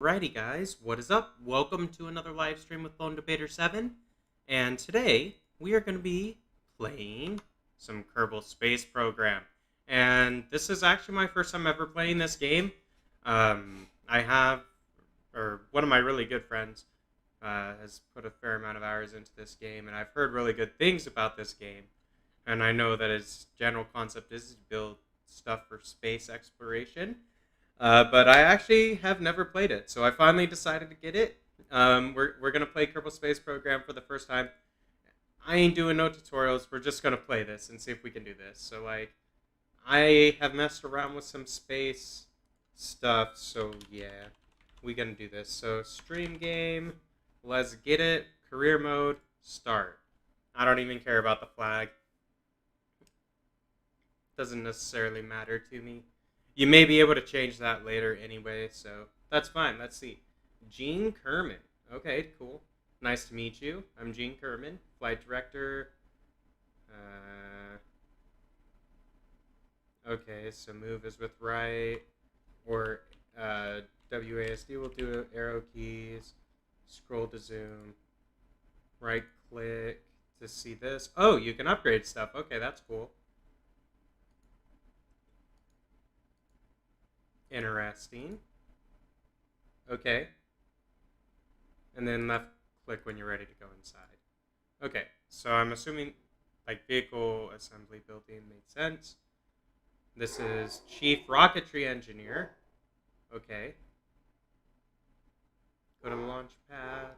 Alrighty guys, what is up? Welcome to another live stream with Lone Debater 7. And today we are going to be playing some Kerbal Space Program. And this is actually my first time ever playing this game. One of my really good friends has put a fair amount of hours into this game, and I've heard really good things about this game. And I know that its general concept is to build stuff for space exploration. But I actually have never played it, so I finally decided to get it. We're gonna play Kerbal Space Program for the first time. I ain't doing no tutorials. We're just gonna play this and see if we can do this. So I have messed around with some space stuff. So yeah, we gonna do this. So stream game, let's get it. Career mode, start. I don't even care about the flag. Doesn't necessarily matter to me. You may be able to change that later anyway, so that's fine. Let's see. Gene Kerman. Okay, cool. Nice to meet you. I'm Gene Kerman, flight director. Okay, so move is with right, or WASD will do arrow keys. Scroll to zoom. Right click to see this. Oh, you can upgrade stuff. Okay, that's cool. Interesting. Okay. And then left click when you're ready to go inside. Okay, so I'm assuming like vehicle assembly building makes sense. This is Chief Rocketry Engineer. Okay. Go to the launch pad.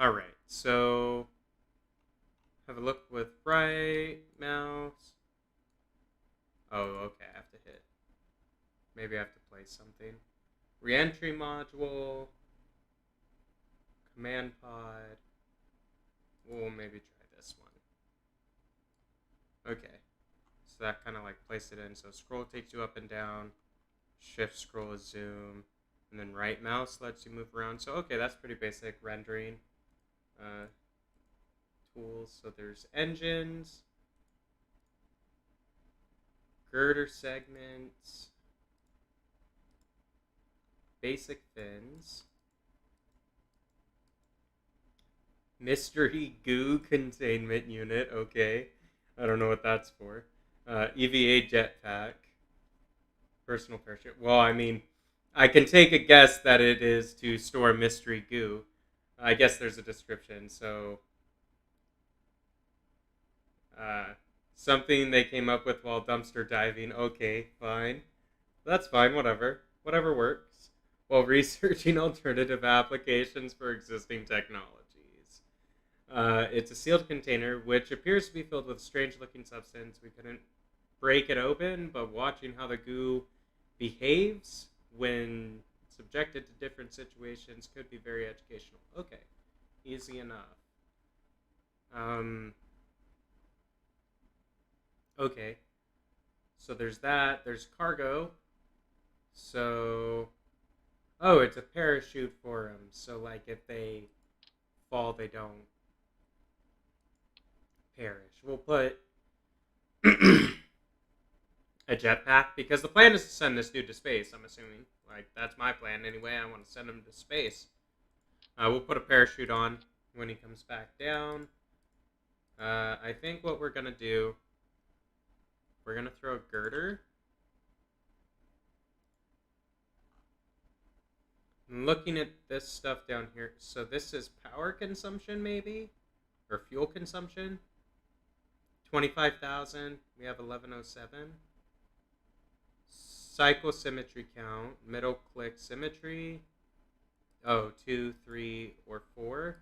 Alright, so have a look with right mouse. Oh, okay, I have to hit. Maybe I have to play something. Reentry module. Command pod. We'll maybe try this one. Okay. So that kind of like placed it in. So scroll takes you up and down. Shift scroll is zoom. And then right mouse lets you move around. So okay, that's pretty basic rendering. Tools. So there's engines. Girder segments. Basic fins. Mystery goo containment unit. Okay. I don't know what that's for. EVA jetpack. Personal parachute. Well, I mean, I can take a guess that it is to store mystery goo. I guess there's a description. So, uh, something they came up with while dumpster diving. Okay, fine. That's fine. Whatever. Whatever works. While researching alternative applications for existing technologies. It's a sealed container which appears to be filled with strange-looking substance. We couldn't break it open, but watching how the goo behaves when subjected to different situations could be very educational. Okay, easy enough. Okay, so there's that. There's cargo. So, oh, it's a parachute for them. So, like, if they fall, they don't perish. We'll put a jetpack because the plan is to send this dude to space. I'm assuming, like, that's my plan anyway. I want to send him to space. We'll put a parachute on when he comes back down. I think what we're gonna do, we're gonna throw a girder. I'm looking at this stuff down here. So this is power consumption, maybe, or fuel consumption. 25,000. We have 1107. Cycle symmetry count. Middle click symmetry. Oh, 2, 3, or 4.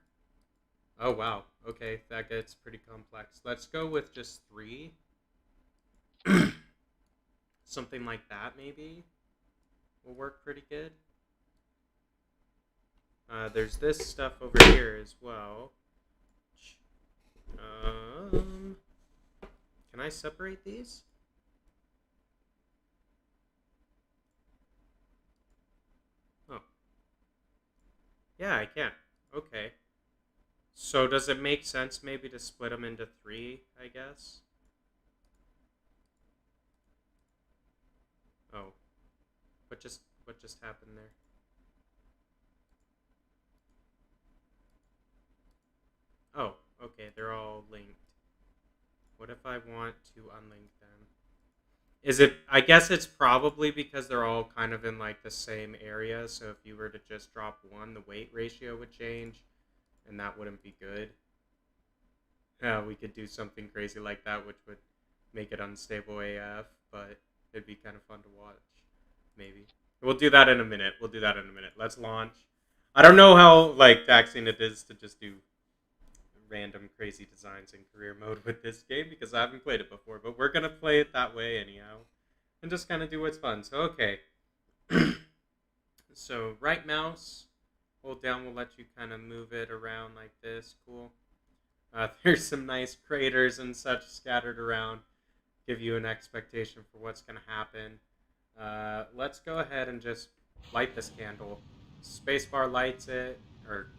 Oh, wow. Okay, that gets pretty complex. Let's go with just 3. Something like that, maybe, will work pretty good. There's this stuff over here as well. Can I separate these? Oh. Yeah, I can. Okay. So does it make sense maybe to split them into three, I guess? Oh, what just happened there? Oh, okay, they're all linked. What if I want to unlink them? Is it I guess it's probably because they're all kind of in like the same area, so if you were to just drop one, the weight ratio would change and that wouldn't be good. We could do something crazy like that which would make it unstable AF, but it'd be kind of fun to watch. Maybe. We'll do that in a minute. We'll do that in a minute. Let's launch. I don't know how like taxing it is to just do random crazy designs in career mode with this game because I haven't played it before, but we're gonna play it that way anyhow, and just kind of do what's fun. So okay, so right mouse, hold down will let you kind of move it around like this. Cool. There's some nice craters and such scattered around, give you an expectation for what's gonna happen. Let's go ahead and just light this candle. Spacebar lights it, or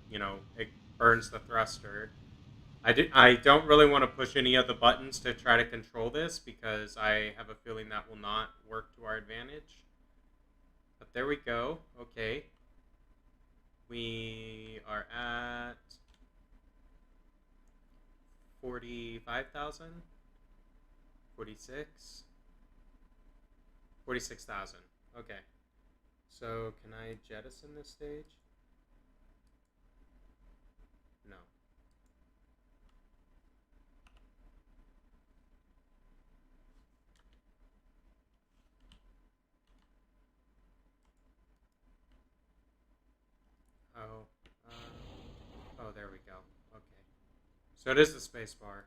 it burns the thruster. I don't really want to push any of the buttons to try to control this because I have a feeling that will not work to our advantage. But there we go. Okay. We are at 45,000, 46, 46,000. Okay. So can I jettison this stage? No. Oh. Oh, there we go. Okay. So it is the space bar.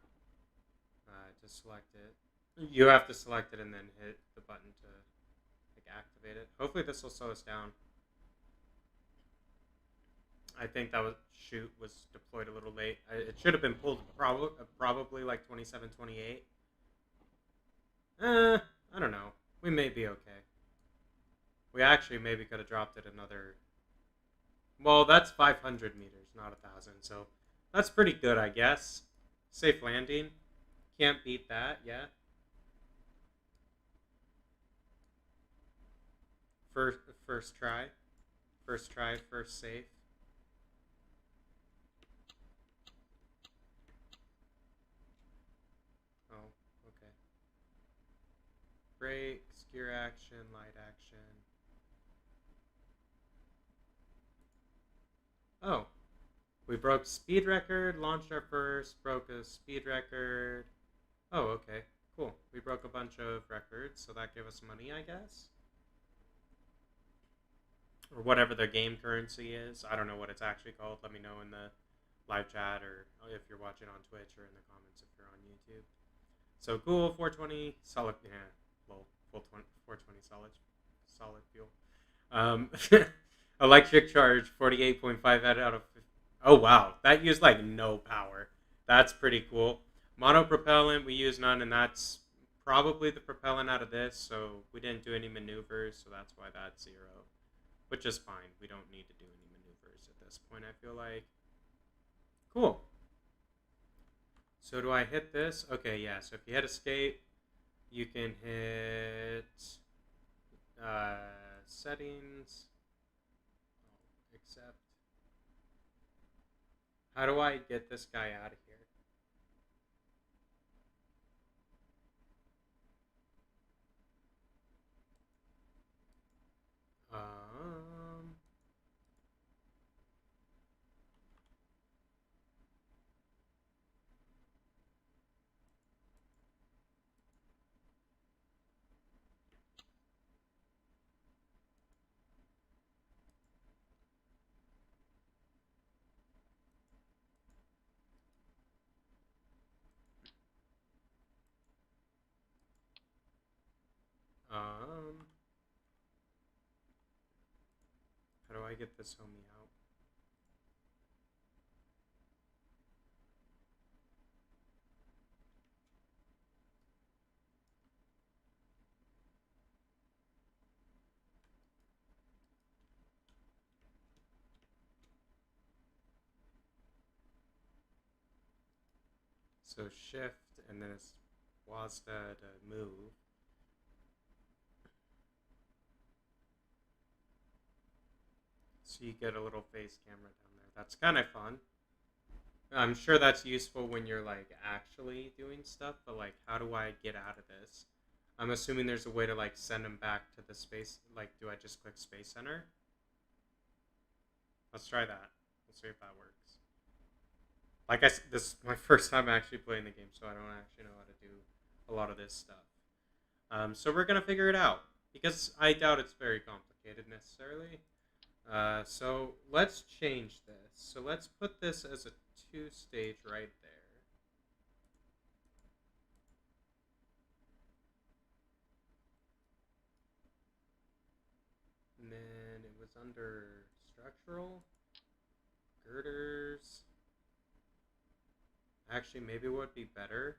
To select it. You have to select it and then hit the button to like activate it. Hopefully this will slow us down. I think that was shoot was deployed a little late. It should have been pulled probably like 27, 28. I don't know. We may be okay. We actually maybe could have dropped it another. Well, that's 500 meters, not 1,000. So that's pretty good, I guess. Safe landing. Can't beat that. Yeah. First try. First try. First safe. Oh, okay. Brake, gear action, light action. Oh, we broke speed record, launched our first, broke a speed record. Oh, okay, cool. We broke a bunch of records, so that gave us money, I guess, or whatever the game currency is. I don't know what it's actually called. Let me know in the live chat, or if you're watching on Twitch, or in the comments if you're on YouTube. So cool, 420 solid. Yeah, lol, full 420 solid fuel. Um, electric charge 48.5 out of 50. Oh wow, that used like no power. That's pretty cool. Mono propellant we use none, and that's probably the propellant out of this. So we didn't do any maneuvers, so that's why that's 0, which is fine. We don't need to do any maneuvers at this point. I feel like cool. So do I hit this? Okay, yeah. So if you hit escape, you can hit settings. Accept. How do I get this guy out of here? Um, um, how do I get this homie out? So shift, and then it's WASDA to move. So you get a little face camera down there. That's kind of fun. I'm sure that's useful when you're like actually doing stuff, but like, how do I get out of this? I'm assuming there's a way to like send them back to the space. Like, do I just click Space Center? Let's try that. Let's see if that works. Like this is my first time actually playing the game, so I don't actually know how to do a lot of this stuff. So we're gonna figure it out because I doubt it's very complicated necessarily. So let's change this. So let's put this as a 2-stage right there. And then it was under structural, girders. Actually, maybe what would be better.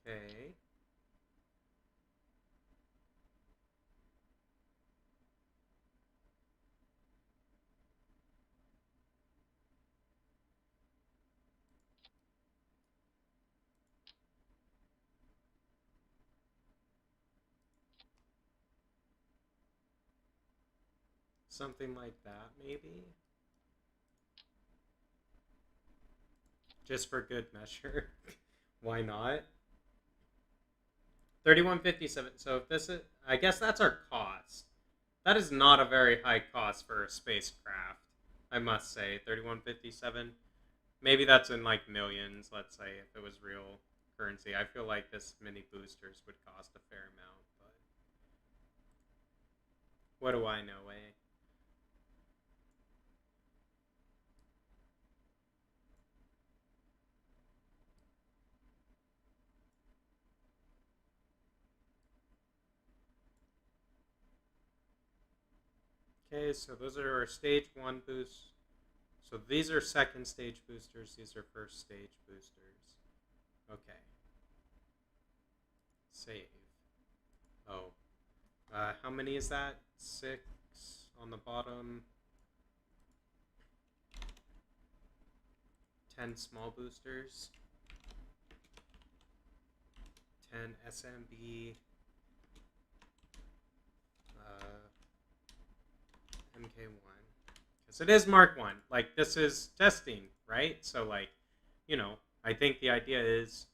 Okay. Something like that, maybe? Just for good measure. Why not? 3157. So if this is, I guess that's our cost. That is not a very high cost for a spacecraft, I must say. 3157. Maybe that's in like millions, let's say, if it was real currency. I feel like this mini boosters would cost a fair amount, but what do I know, eh? Okay, so those are our stage 1 boosts. So these are second stage boosters, these are first stage boosters. Okay. Save. Oh. How many is that? 6 on the bottom. 10 small boosters. 10 SMB. MK1. Because it is Mark 1. Like, this is testing, right? So, like, I think the idea is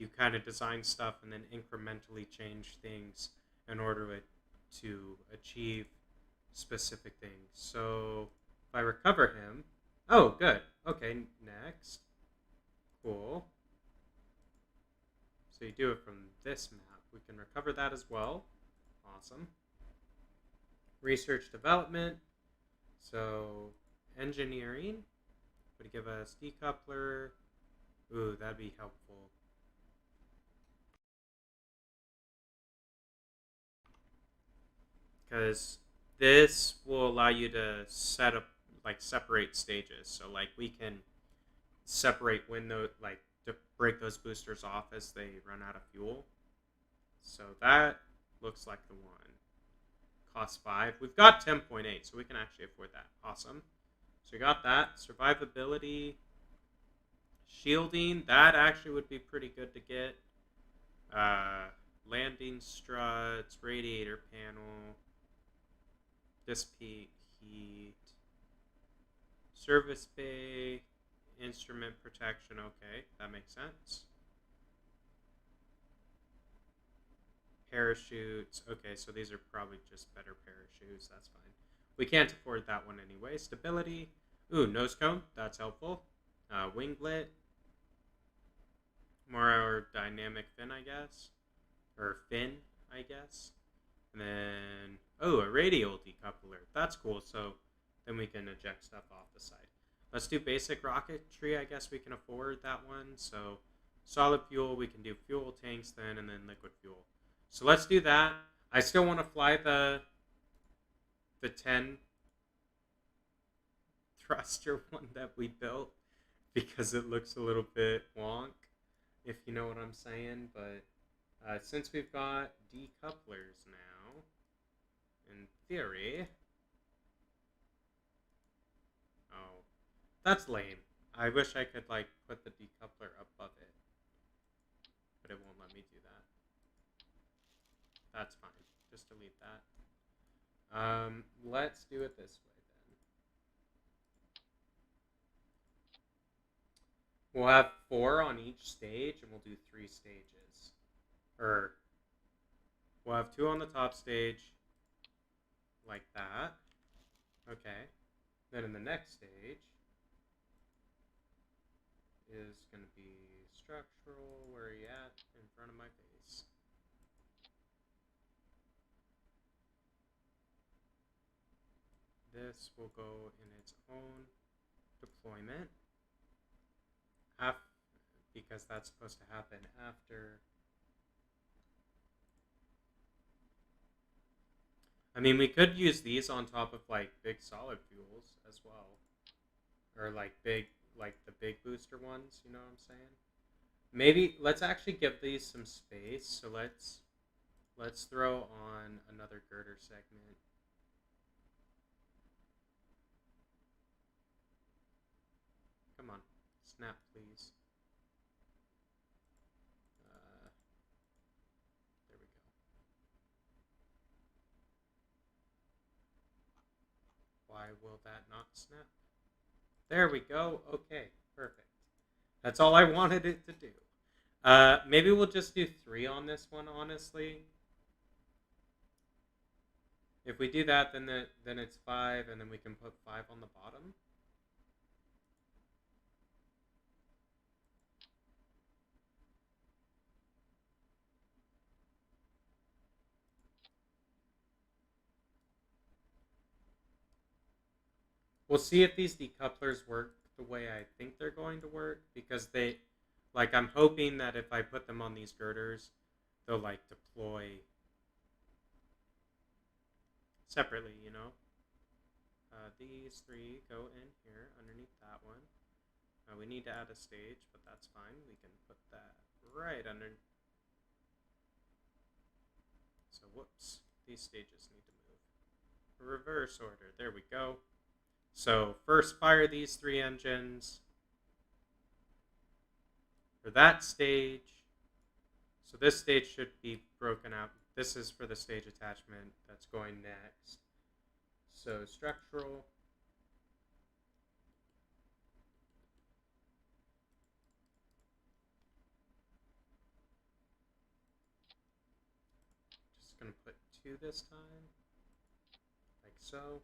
you kind of design stuff and then incrementally change things in order to achieve specific things. So, if I recover him... Oh, good. Okay, next. Cool. So you do it from this map. We can recover that as well. Awesome. Research development. So engineering would give us decoupler. Ooh, that'd be helpful. Because this will allow you to set up, like, separate stages. So, like, we can separate when those, like, to break those boosters off as they run out of fuel. So that looks like the one. Cost 5. We've got 10.8, so we can actually afford that. Awesome. So we got that. Survivability. Shielding. That actually would be pretty good to get. Landing struts. Radiator panel. Dissipate heat. Service bay. Instrument protection. Okay, that makes sense. Parachutes. Okay, so these are probably just better parachutes. That's fine. We can't afford that one anyway. Stability. Ooh, nose cone. That's helpful. Winglet. More dynamic fin, I guess. Or fin, I guess. And then, oh, a radial decoupler. That's cool. So then we can eject stuff off the side. Let's do basic rocketry. I guess we can afford that one. So solid fuel, we can do fuel tanks then, and then liquid fuel. So let's do that. I still want to fly the 10 thruster one that we built because it looks a little bit wonk, if you know what I'm saying. But since we've got decouplers now, in theory, oh, that's lame. I wish I could like put the decoupler above it, but it won't let me do that. That's fine. Just delete that. Let's do it this way then. We'll have 4 on each stage, and we'll do 3 stages. Or we'll have 2 on the top stage, like that. Okay. Then in the next stage is going to be structural. Where are you at? In front of my face. This will go in its own deployment. Because that's supposed to happen after. I mean, we could use these on top of like big solid fuels as well, or like the big booster ones. You know what I'm saying? Maybe let's actually give these some space. So let's throw on another girder segment. Come on, snap, please. There we go. Why will that not snap? There we go. Okay, perfect. That's all I wanted it to do. Maybe we'll just do 3 on this one, honestly. If we do that, then it's 5, and then we can put 5 on the bottom. We'll see if these decouplers work the way I think they're going to work, because I'm hoping that if I put them on these girders, they'll like deploy separately, you know? These 3 go in here underneath that one. We need to add a stage, but that's fine. We can put that right under. So whoops, these stages need to move. Reverse order, there we go. So first fire these 3 engines for that stage. So this stage should be broken out. This is for the stage attachment that's going next. So structural. Just going to put 2 this time, like so.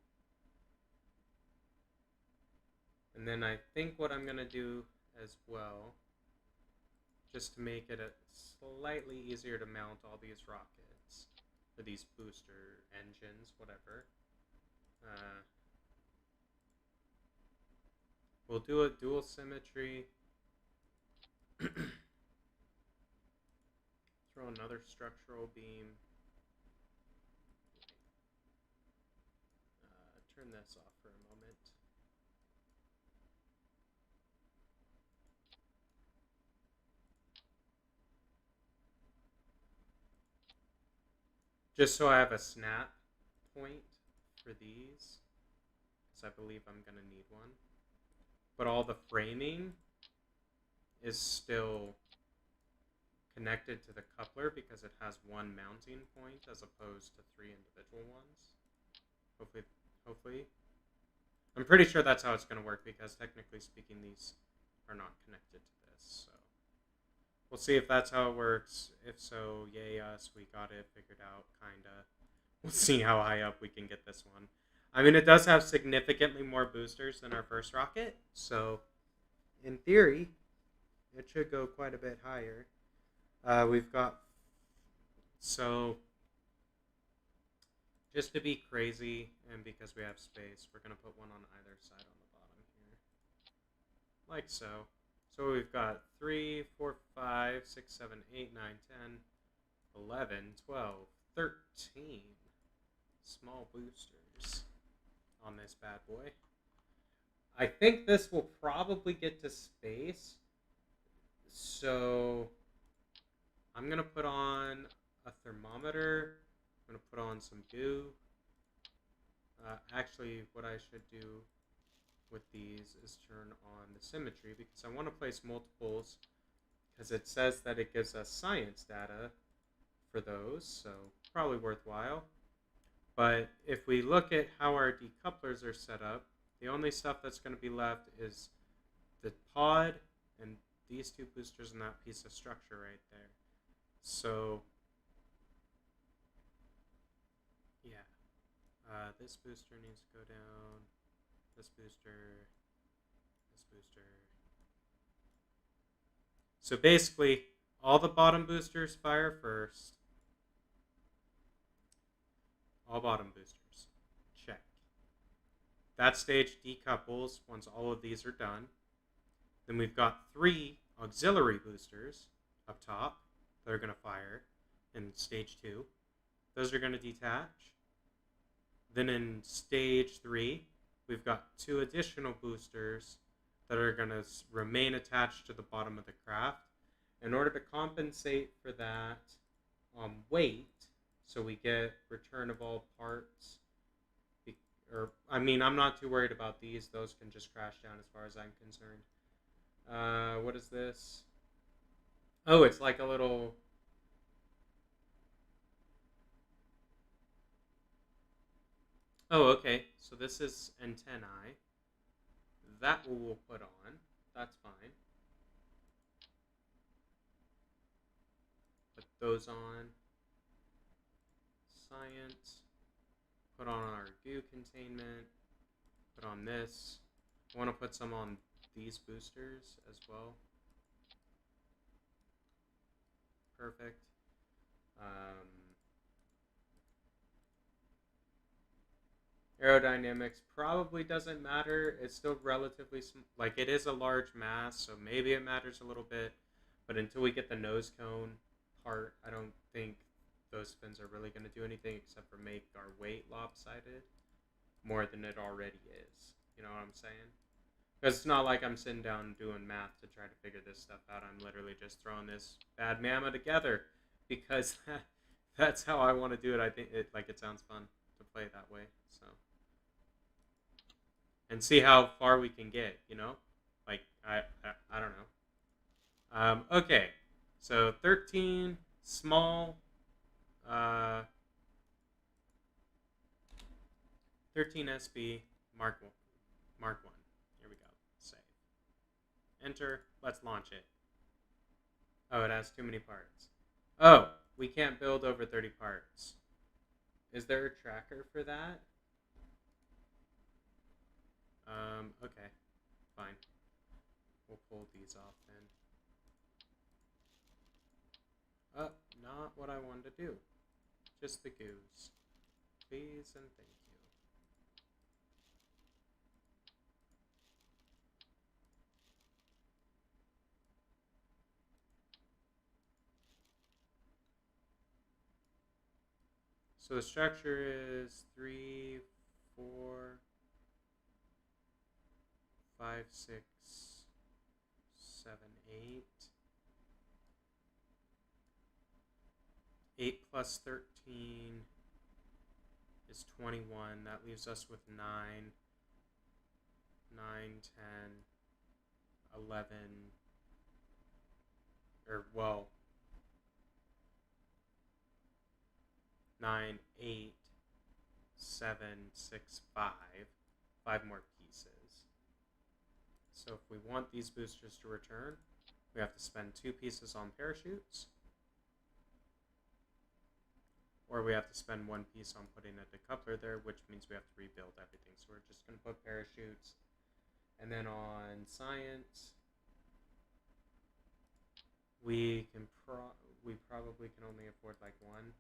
And then I think what I'm going to do as well, just to make it slightly easier to mount all these rockets, or these booster engines, whatever. We'll do a dual symmetry. Throw another structural beam. Turn this off for a moment. Just so I have a snap point for these, because I believe I'm going to need one. But all the framing is still connected to the coupler because it has one mounting point as opposed to 3 individual ones. Hopefully. I'm pretty sure that's how it's going to work because technically speaking these are not connected to this. So we'll see if that's how it works. If so, yay us, we got it figured out, kinda. We'll see how high up we can get this one. I mean, it does have significantly more boosters than our first rocket, so in theory, it should go quite a bit higher. We've got, so just to be crazy, and because we have space, we're going to put one on either side on the bottom here. Like so. So we've got 3, 4, 5, 6, 7, 8, 9, 10. 11, 12, 13 small boosters on this bad boy. I think this will probably get to space. So I'm going to put on a thermometer. I'm going to put on some goo. Actually, what I should do with these is turn on the symmetry because I want to place multiples because it says that it gives us science data for those, so probably worthwhile. But if we look at how our decouplers are set up, the only stuff that's going to be left is the pod and these two boosters and that piece of structure right there. So, yeah. This booster needs to go down. This booster. This booster. So basically, all the bottom boosters fire first. All bottom boosters. Check. That stage decouples once all of these are done. Then we've got 3 auxiliary boosters up top that are going to fire in stage 2. Those are going to detach. Then in stage 3, we've got 2 additional boosters that are going to remain attached to the bottom of the craft. In order to compensate for that weight, so we get return of all parts, I'm not too worried about these. Those can just crash down as far as I'm concerned. What is this? Oh, it's like a little... Oh, okay. So this is antennae. That we'll put on. That's fine. Put those on. Science. Put on our goo containment. Put on this. I want to put some on these boosters as well. Perfect. Aerodynamics probably doesn't matter. It's still relatively like it is a large mass, so maybe it matters a little bit. But until we get the nose cone part, I don't think those fins are really going to do anything except for make our weight lopsided more than it already is. You know what I'm saying? Because it's not like I'm sitting down doing math to try to figure this stuff out. I'm literally just throwing this bad mamma together because that's how I want to do it. I think it sounds fun to play that way. So, and see how far we can get. You know, like I don't know. Okay, so 13 small. 13 SB Mark 1. Mark 1. Here we go. Save. Enter. Let's launch it. Oh, it has too many parts. Oh, we can't build over 30 parts. Is there a tracker for that? Okay. Fine. We'll pull these off then. Oh, not what I wanted to do. Just the goose. Please and thank you. So the structure is 3, 4, 5, 6, 7, 8. 8 plus 13 is 21. That leaves us with 9, 10, 11, or well, 9, 8, 7, 6, 5. 5 more pieces. So if we want these boosters to return, we have to spend 2 pieces on parachutes. Or we have to spend 1 piece on putting a decoupler there, which means we have to rebuild everything. So we're just going to put parachutes. And then on science, we probably can only afford like 1.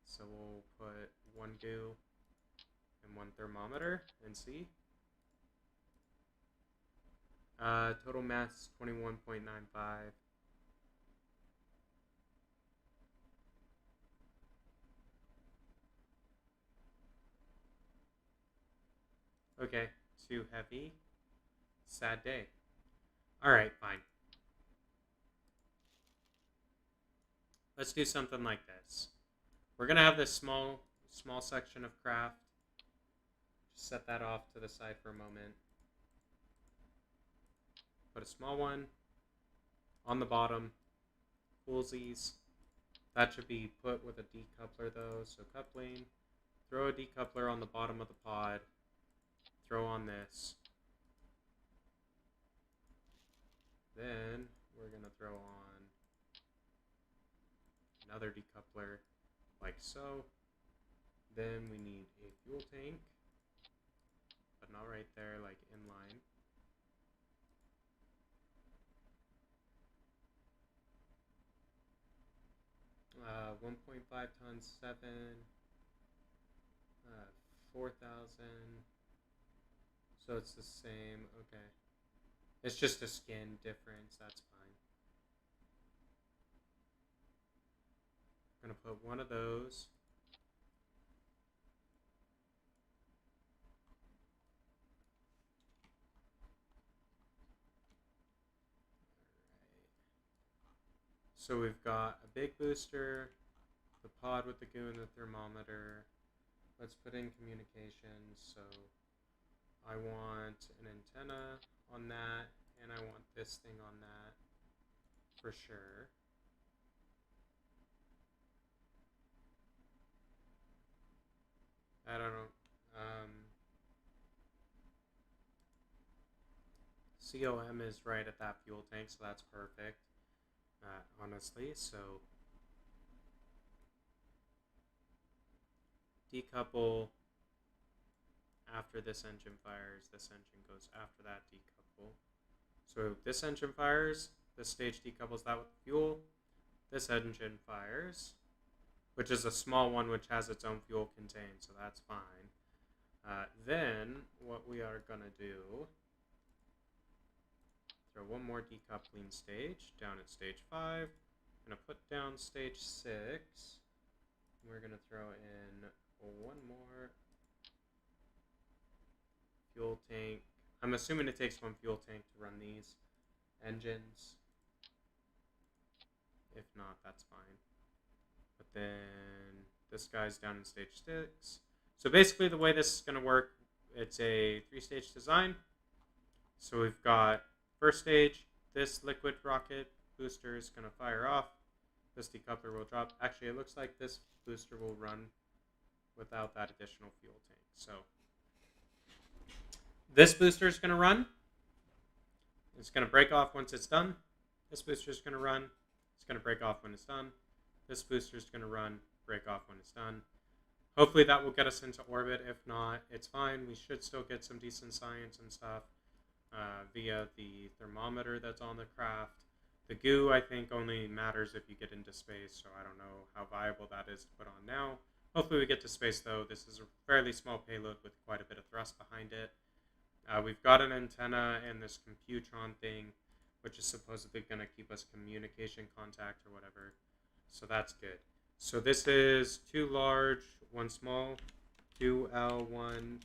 So we'll put 1 goo and 1 thermometer and see. Total mass 21.95. Okay, too heavy. Sad day. Alright, fine. Let's do something like this. We're going to have this small section of craft. Just set that off to the side for a moment. Put a small one on the bottom. Coolsies. That should be put with a decoupler though. So coupling. Throw a decoupler on the bottom of the pod. Throw on this. Then we're going to throw on another decoupler like so. Then we need a fuel tank, but not right there, like in line. 1.5 tons, 7, 4,000. So it's the same. Okay. It's just a skin difference. That's fine. I'm going to put one of those. So we've got a big booster, the pod with the goo and the thermometer. Let's put in communications. So I want an antenna on that, and I want this thing on that for sure. I don't know. COM is right at that fuel tank, so that's perfect. Honestly, so decouple after this engine fires. This engine goes after that decouple. So this engine fires. This stage decouples that with the fuel. This engine fires, which is a small one which has its own fuel contained, so that's fine. Then what we are going to do, throw one more decoupling stage down at stage 5. I'm going to put down stage 6. We're going to throw in one more fuel tank. I'm assuming it takes one fuel tank to run these engines. If not, that's fine. But then this guy's down in stage 6. So basically the way this is going to work, it's a 3-stage design. So we've got first stage, this liquid rocket booster is going to fire off. This decoupler will drop. Actually, it looks like this booster will run without that additional fuel tank. So this booster is going to run. It's going to break off once it's done. This booster is going to run. It's going to break off when it's done. This booster is going to run, break off when it's done. Hopefully that will get us into orbit. If not, it's fine. We should still get some decent science and stuff via the thermometer that's on the craft. The goo, I think, only matters if you get into space, so I don't know how viable that is to put on now. Hopefully we get to space, though. This is a fairly small payload with quite a bit of thrust behind it. We've got an antenna and this Computron thing, which is supposedly going to keep us communication contact or whatever. So that's good. So this is 2 large, 1 small, 2L1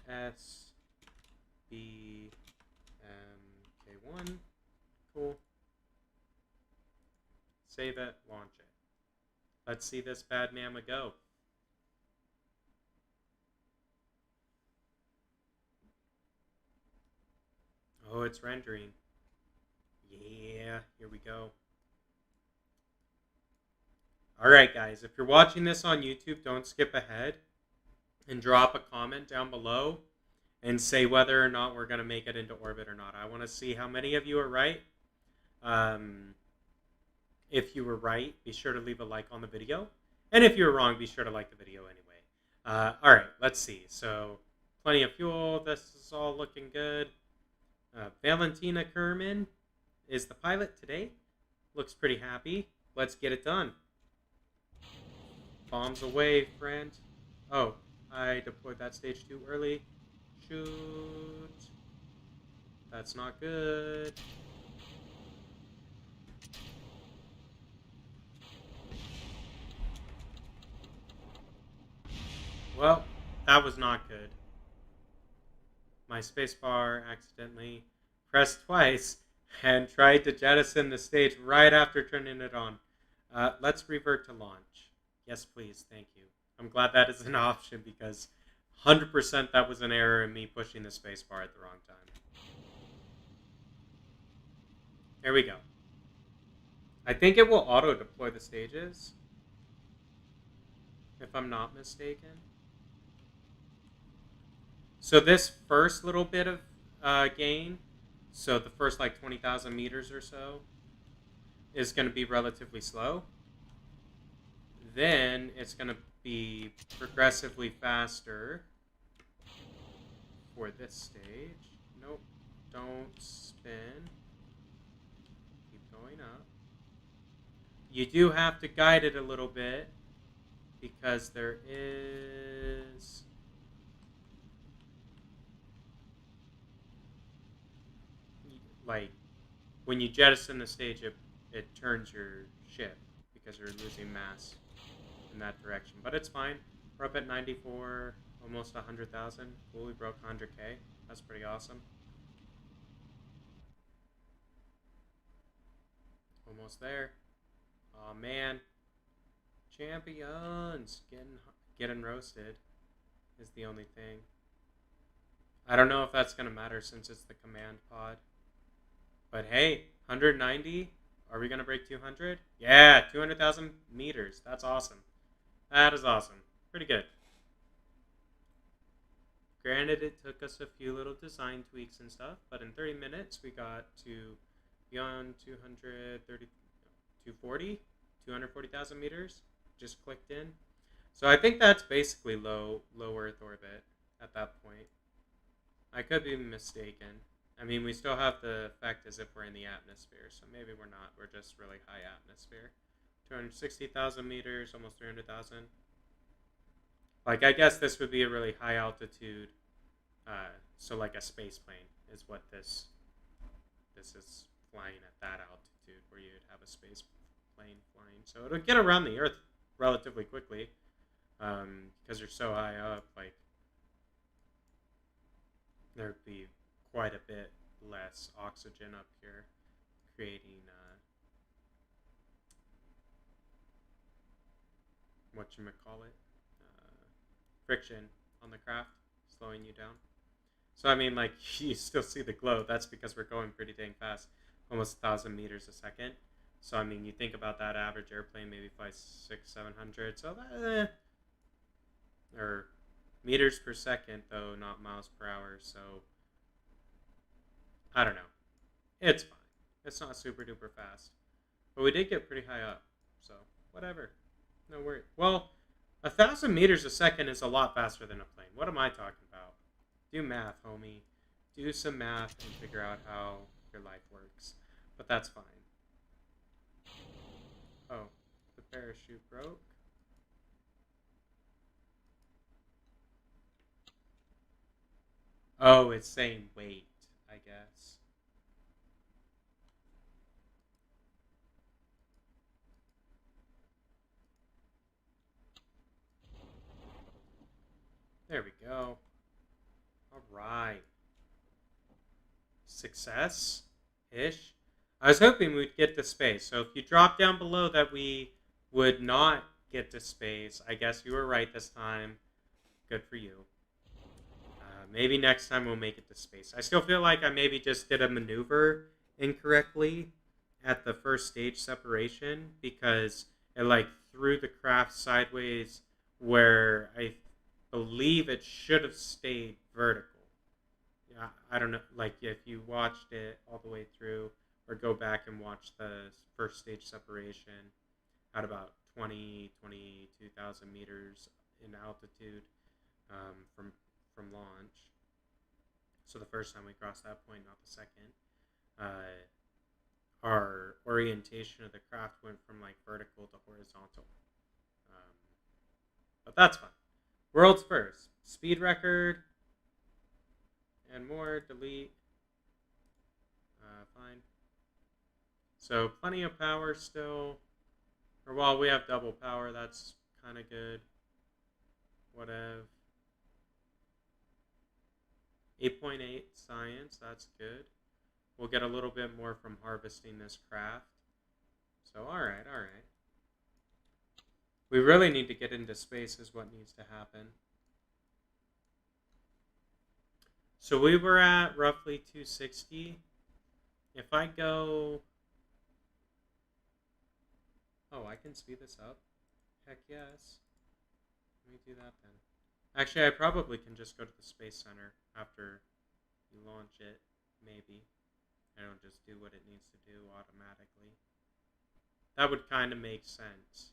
S B M K1. Cool. Save it, launch it. Let's see this bad mama go. Oh, it's rendering. Yeah, here we go. Alright guys, if you're watching this on YouTube, don't skip ahead and drop a comment down below and say whether or not we're going to make it into orbit or not. I want to see how many of you are right. If you were right, be sure to leave a like on the video. And if you were wrong, be sure to like the video anyway. Alright, let's see. So, plenty of fuel. This is all looking good. Valentina Kerman is the pilot today. Looks pretty happy. Let's get it done. Bombs away, friend. Oh, I deployed that stage too early. Shoot. That's not good. Well, that was not good. My spacebar accidentally pressed twice and tried to jettison the stage right after turning it on. Let's revert to launch. Yes, please. Thank you. I'm glad that is an option because 100% that was an error in me pushing the spacebar at the wrong time. Here we go. I think it will auto-deploy the stages, if I'm not mistaken. So this first little bit of gain, so the first like 20,000 meters or so, is going to be relatively slow. Then it's going to be progressively faster for this stage. Nope, don't spin. Keep going up. You do have to guide it a little bit because there is... like, when you jettison the stage, it turns your ship because you're losing mass in that direction. But it's fine. We're up at 94, almost 100,000. Cool, we broke 100K. That's pretty awesome. Almost there. Oh man. Champions! Getting roasted is the only thing. I don't know if that's going to matter since it's the command pod. But hey, 190? Are we going to break 200? Yeah, 200,000 meters. That's awesome. That is awesome. Pretty good. Granted, it took us a few little design tweaks and stuff, but in 30 minutes, we got to beyond 240,000 meters. Just clicked in. So I think that's basically low Earth orbit at that point. I could be mistaken. I mean, we still have the effect as if we're in the atmosphere, so maybe we're not. We're just really high atmosphere. 260,000 meters, almost 300,000. Like, I guess this would be a really high altitude. So, like a space plane is what this is flying at that altitude, where you'd have a space plane flying. So it'll get around the Earth relatively quickly because you're so high up. Like, there'd be quite a bit less oxygen up here, creating friction on the craft, slowing you down. So I mean, like, you still see the glow. That's because we're going pretty dang fast, almost 1,000 meters a second. So I mean, you think about that average airplane maybe flies 600-700. So that, or meters per second though, not miles per hour. So I don't know. It's fine. It's not super duper fast, but we did get pretty high up. So whatever. No worry. Well, 1,000 meters a second is a lot faster than a plane. What am I talking about? Do math, homie. Do some math and figure out how your life works. But that's fine. Oh, the parachute broke. Oh, it's saying wait, I guess. There we go. All right. Success-ish. I was hoping we'd get to space. So if you drop down below that we would not get to space, I guess you were right this time. Good for you. Maybe next time we'll make it to space. I still feel like I maybe just did a maneuver incorrectly at the first stage separation because it like threw the craft sideways where I believe it should have stayed vertical. Yeah, I don't know. Like if you watched it all the way through or go back and watch the first stage separation at about 22,000 meters in altitude from launch. So the first time we crossed that point, not the second, our orientation of the craft went from like vertical to horizontal. But that's fine. World's first. Speed record. And more. Delete. Fine. So plenty of power still. Or while we have double power, that's kind of good. Whatever. 8.8 science, that's good. We'll get a little bit more from harvesting this craft. So, alright, alright. We really need to get into space is what needs to happen. So we were at roughly 260. If I go... Oh, I can speed this up? Heck yes. Let me do that then. Actually, I probably can just go to the Space Center after you launch it. Maybe. I don't just do what it needs to do automatically. That would kind of make sense.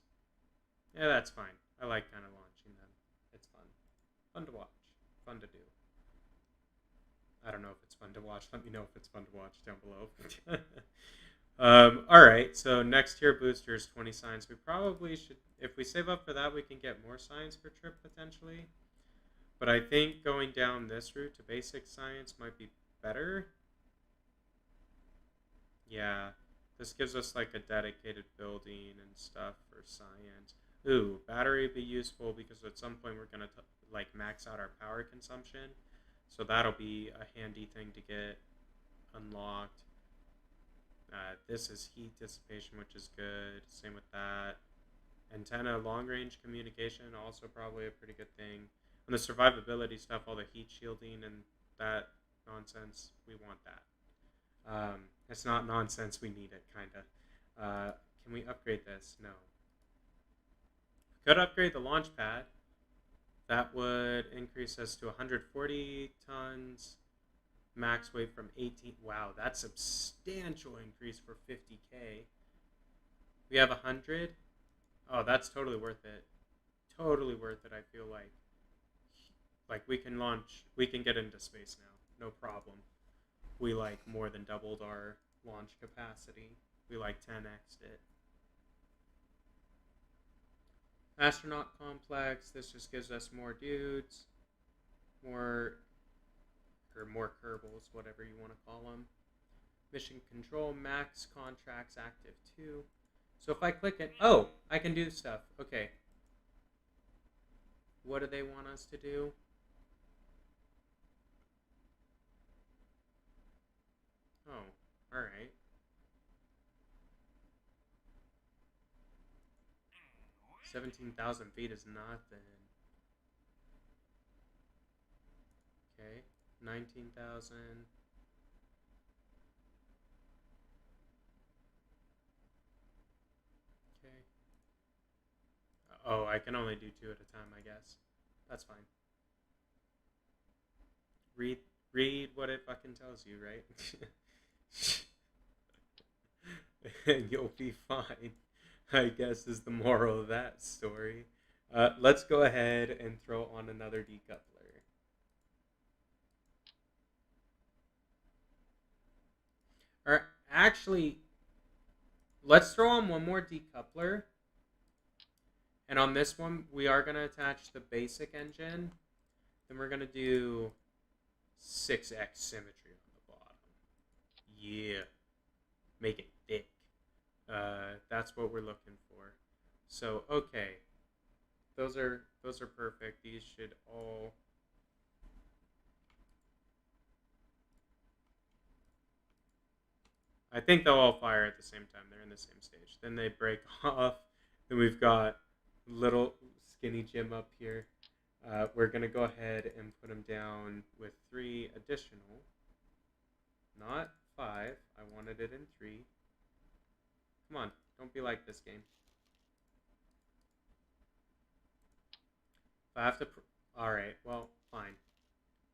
Yeah, that's fine. I like kind of launching them. It's fun. Fun to watch. Fun to do. I don't know if it's fun to watch. Let me know if it's fun to watch down below. Alright, so next tier booster is 20 science. We probably should, if we save up for that, we can get more science per trip potentially. But I think going down this route to basic science might be better. Yeah, this gives us like a dedicated building and stuff for science. Ooh, battery would be useful because at some point we're going to like max out our power consumption. So that'll be a handy thing to get unlocked. This is heat dissipation, which is good. Same with that. Antenna long range communication, also probably a pretty good thing. And the survivability stuff, all the heat shielding and that nonsense, we want that. It's not nonsense, we need it, kind of. Can we upgrade this? No. Could upgrade the launch pad. That would increase us to 140 tons. Max weight from 18. Wow, that's a substantial increase for 50k. We have 100. Oh, that's totally worth it. Totally worth it, I feel like. Like, we can launch, we can get into space now. No problem. We, like, more than doubled our launch capacity. We, like, 10x'd it. Astronaut complex. This just gives us more dudes. More Kerbals, whatever you want to call them. Mission control, max contracts active too. So if I click it, oh, I can do stuff. Okay. What do they want us to do? Oh, alright. 17,000 feet is nothing. Okay. 19,000. Okay. Oh, I can only do 2 at a time, I guess. That's fine. Read what it fucking tells you, right? And you'll be fine, I guess, is the moral of that story. Let's go ahead and throw on another decoupler. Or actually, let's throw on one more decoupler. And on this one, we are going to attach the basic engine. Then we're going to do 6x symmetry on the bottom. Yeah. Make it thick. That's what we're looking for. So, okay. Those are perfect. These should all... I think they'll all fire at the same time. They're in the same stage. Then they break off. Then we've got little skinny Jim up here. We're going to go ahead and put him down with 3 additional. Not 5. I wanted it in 3. Come on. Don't be like this game. If I have to... Alright, well, fine.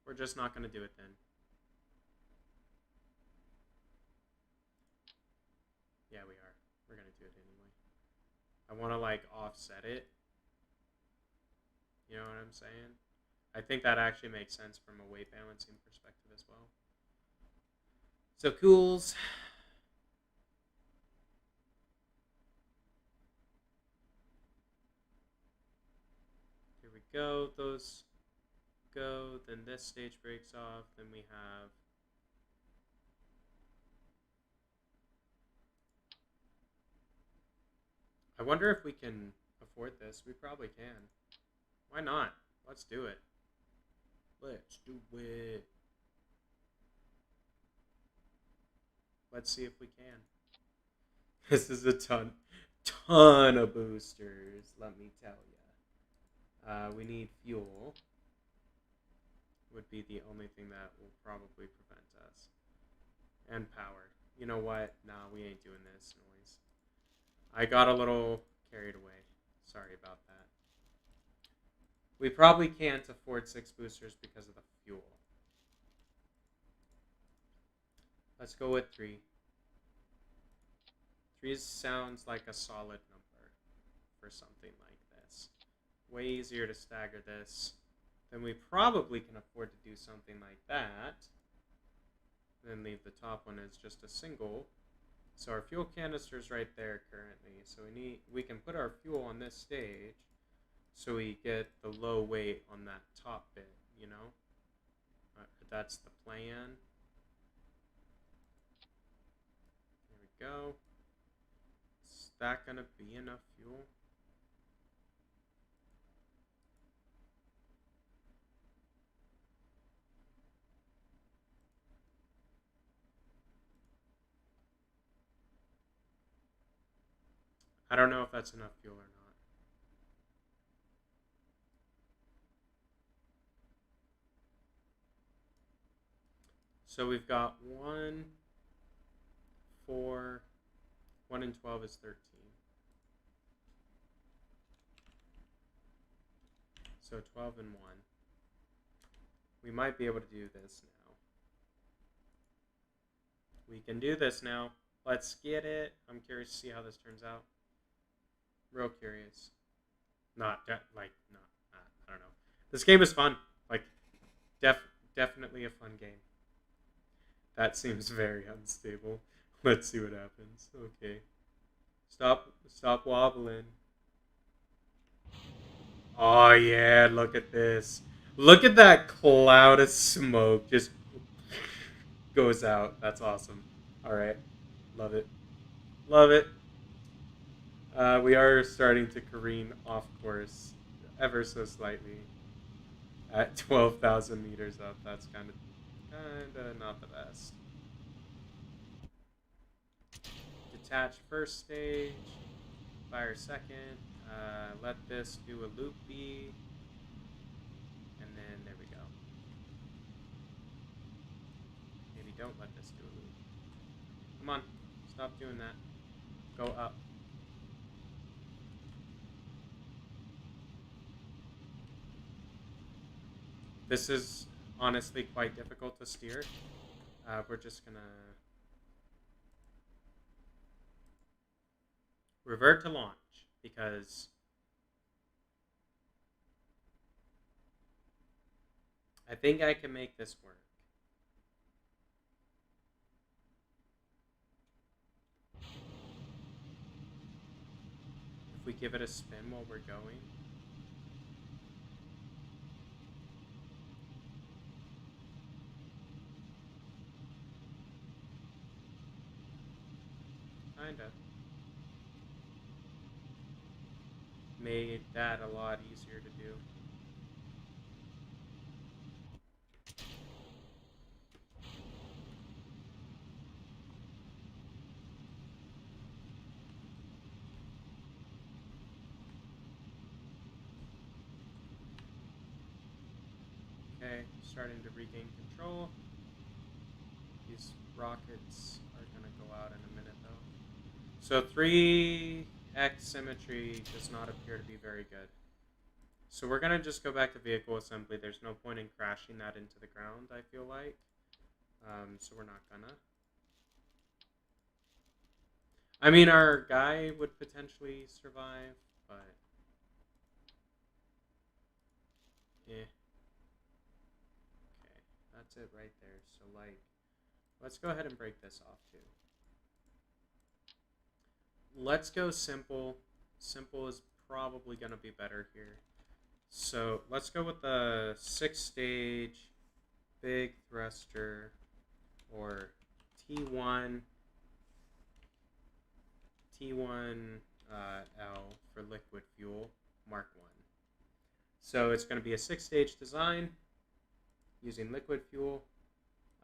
We're just not going to do it then. Yeah, we are. We're going to do it anyway. I want to, like, offset it. You know what I'm saying? I think that actually makes sense from a weight balancing perspective as well. So, cools. Here we go. Those go. Then this stage breaks off. Then we have... I wonder if we can afford this. We probably can. Why not? Let's do it. Let's do it. Let's see if we can. This is a ton of boosters, let me tell you. We need fuel. Would be the only thing that will probably prevent us. And power. You know what? Nah, we ain't doing this noise. I got a little carried away. Sorry about that. We probably can't afford 6 boosters because of the fuel. Let's go with 3. 3 sounds like a solid number for something like this. Way easier to stagger this. Then we probably can afford to do something like that. Then leave the top one as just a single. So our fuel canister's right there currently. So we can put our fuel on this stage so we get the low weight on that top bit, you know? That's the plan. There we go. Is that gonna be enough fuel? I don't know if that's enough fuel or not. So we've got 1, 4, 1 and 12 is 13. So 12 and 1. We might be able to do this now. We can do this now. Let's get it. I'm curious to see how this turns out. Real curious. I don't know. This game is fun. Like, definitely a fun game. That seems very unstable. Let's see what happens. Okay. Stop wobbling. Oh yeah, look at this. Look at that cloud of smoke just goes out. That's awesome. Alright. Love it. Love it. We are starting to careen off course ever so slightly at 12,000 meters up. That's kind of not the best. Detach first stage, fire second, let this do a loopy, and then there we go. Maybe don't let this do a loop. Come on, stop doing that. Go up. This is honestly quite difficult to steer. We're just gonna revert to launch because I think I can make this work. If we give it a spin while we're going. Kinda. Made that a lot easier to do. Okay, starting to regain control. These rockets are going to go out in a minute, though. So 3x symmetry does not appear to be very good. So we're going to just go back to vehicle assembly. There's no point in crashing that into the ground, I feel like. So we're not gonna. I mean, our guy would potentially survive, but... yeah. Okay, that's it right there. So, like, let's go ahead and break this off, too. Let's go simple. Simple is probably going to be better here. So, let's go with the 6-stage big thruster, or T1 L for liquid fuel, Mark 1. So it's going to be a 6-stage design using liquid fuel.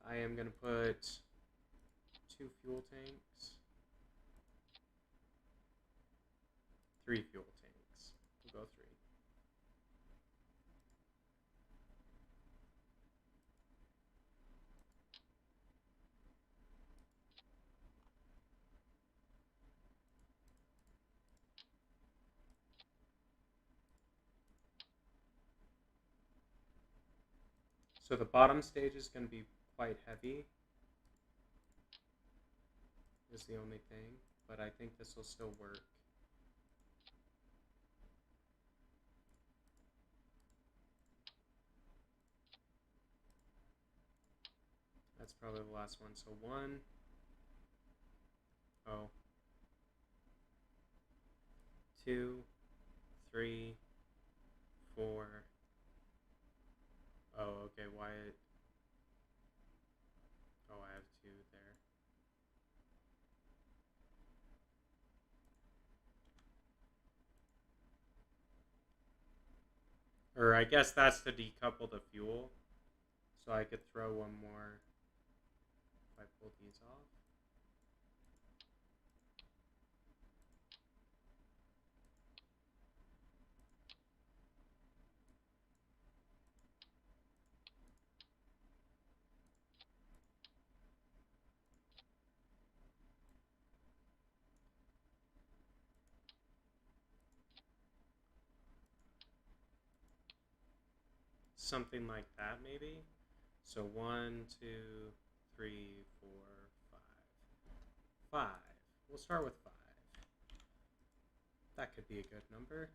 I am going to put 2 fuel tanks. 3 fuel tanks. We'll go 3. So the bottom stage is going to be quite heavy, is the only thing, but I think this will still work. That's probably the last one. So 1, oh, 2, 3, 4. Oh, okay, why it... Oh, I have 2 there. Or I guess that's to decouple the fuel. So I could throw one more if I pull these off. Something like that, maybe. So 1, 2, 3, 4, 5. 5. We'll start with 5. That could be a good number.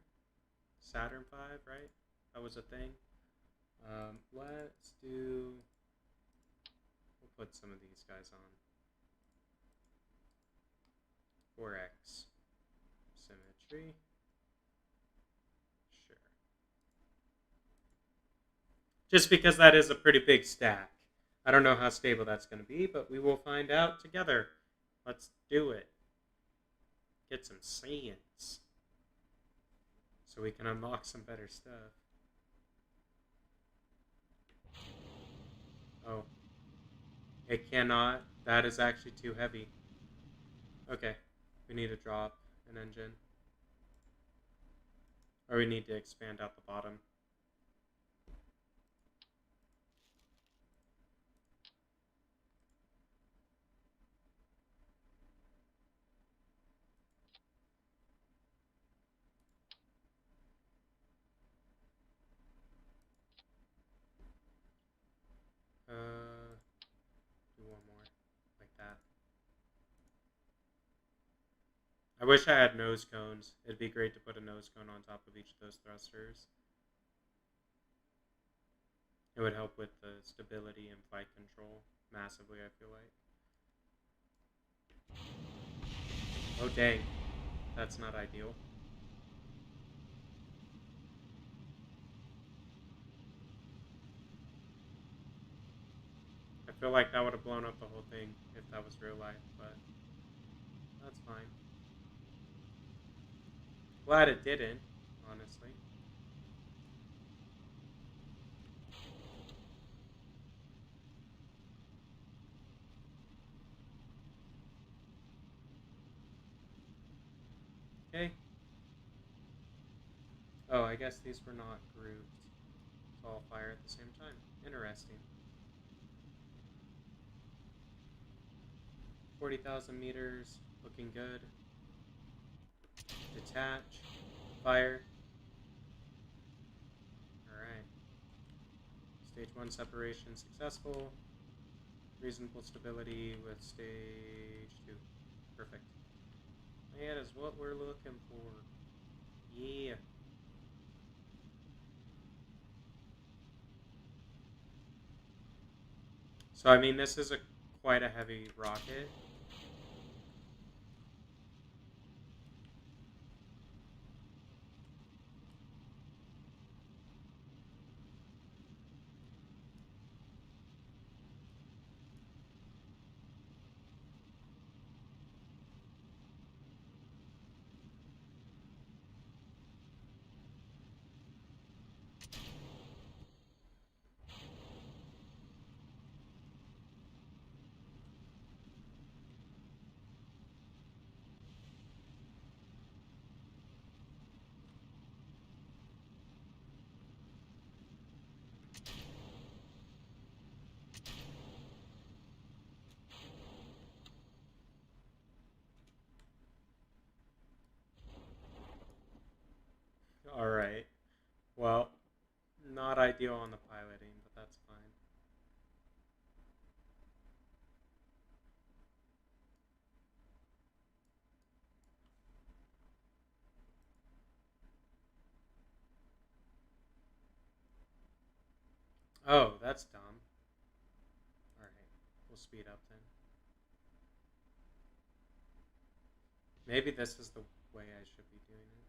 Saturn 5, right? That was a thing. Let's do... We'll put some of these guys on. 4x. Symmetry. Sure. Just because that is a pretty big stack. I don't know how stable that's going to be, but we will find out together. Let's do it. Get some science. So we can unlock some better stuff. Oh. It cannot. That is actually too heavy. Okay. We need to drop an engine. Or we need to expand out the bottom. Do one more. Like that. I wish I had nose cones. It'd be great to put a nose cone on top of each of those thrusters. It would help with the stability and flight control massively, I feel like. Oh, dang. That's not ideal. I feel like that would have blown up the whole thing if that was real life, but that's fine. Glad it didn't, honestly. Okay. Oh, I guess these were not grouped to all fire at the same time. Interesting. 40,000 meters, looking good. Detach, fire. Alright. Stage 1 separation successful. Reasonable stability with stage 2. Perfect. That is what we're looking for. Yeah. So, I mean, this is quite a heavy rocket. Oh, that's dumb. Alright, we'll speed up then. Maybe this is the way I should be doing it.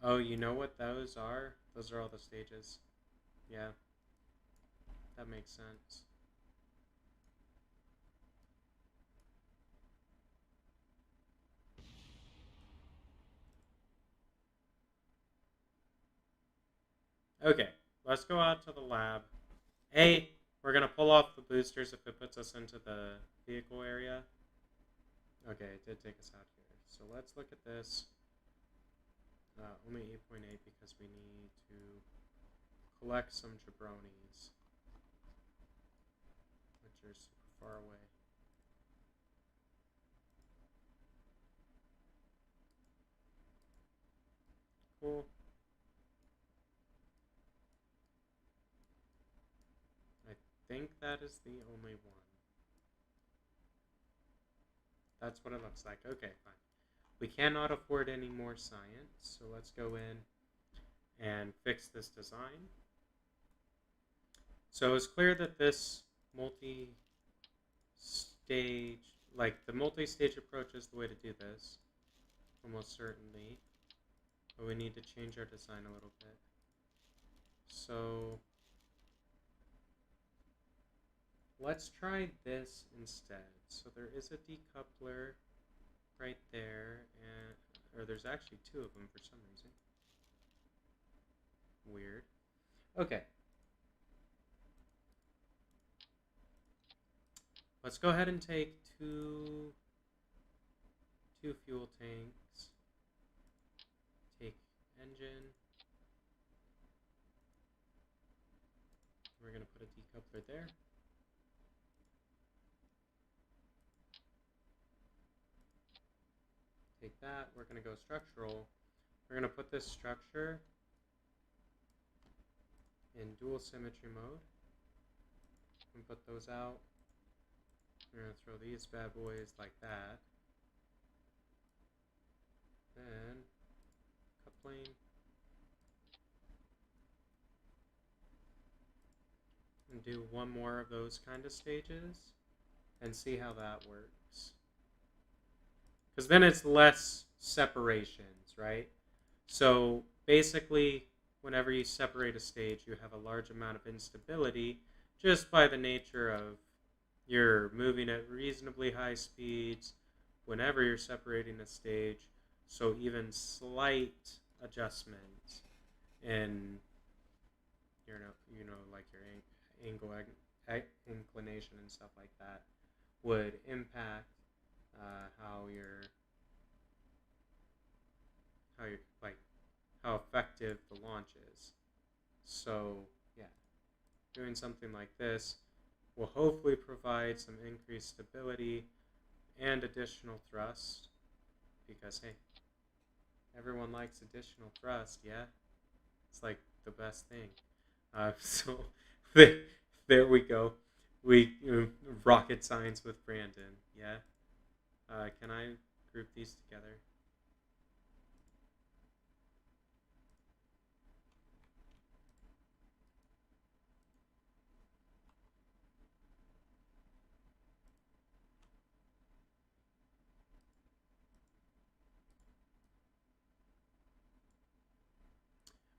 Oh, you know what those are? Those are all the stages. Yeah, that makes sense. Okay, let's go out to the lab. We're going to pull off the boosters if it puts us into the vehicle area. Okay, it did take us out here. So let's look at this. Only 8.8 because we need to collect some jabronis, which are super far away. Cool. I think that is the only one. That's what it looks like. Okay, fine. We cannot afford any more science, so let's go in and fix this design. So it's clear that this multi-stage, like the multi-stage approach is the way to do this, almost certainly. But we need to change our design a little bit. So let's try this instead. So there is a decoupler right there, or there's actually two of them for some reason. Weird. Okay. Let's go ahead and take two fuel tanks. Take engine. We're going to put a decoupler there. Take that. We're going to go structural. We're going to put this structure in dual symmetry mode. And put those out. We're going to throw these bad boys like that. Then coupling. And do one more of those kind of stages and see how that works. Because then it's less separations, right? So basically, whenever you separate a stage, you have a large amount of instability just by the nature of you're moving at reasonably high speeds whenever you're separating a stage. So even slight adjustments in like your angle, inclination, and stuff like that would impact how how effective the launch is. So yeah, doing something like this will hopefully provide some increased stability and additional thrust, because hey, everyone likes additional thrust, yeah? It's like the best thing. So there we go. We rocket science with Brandon, yeah? Can I group these together?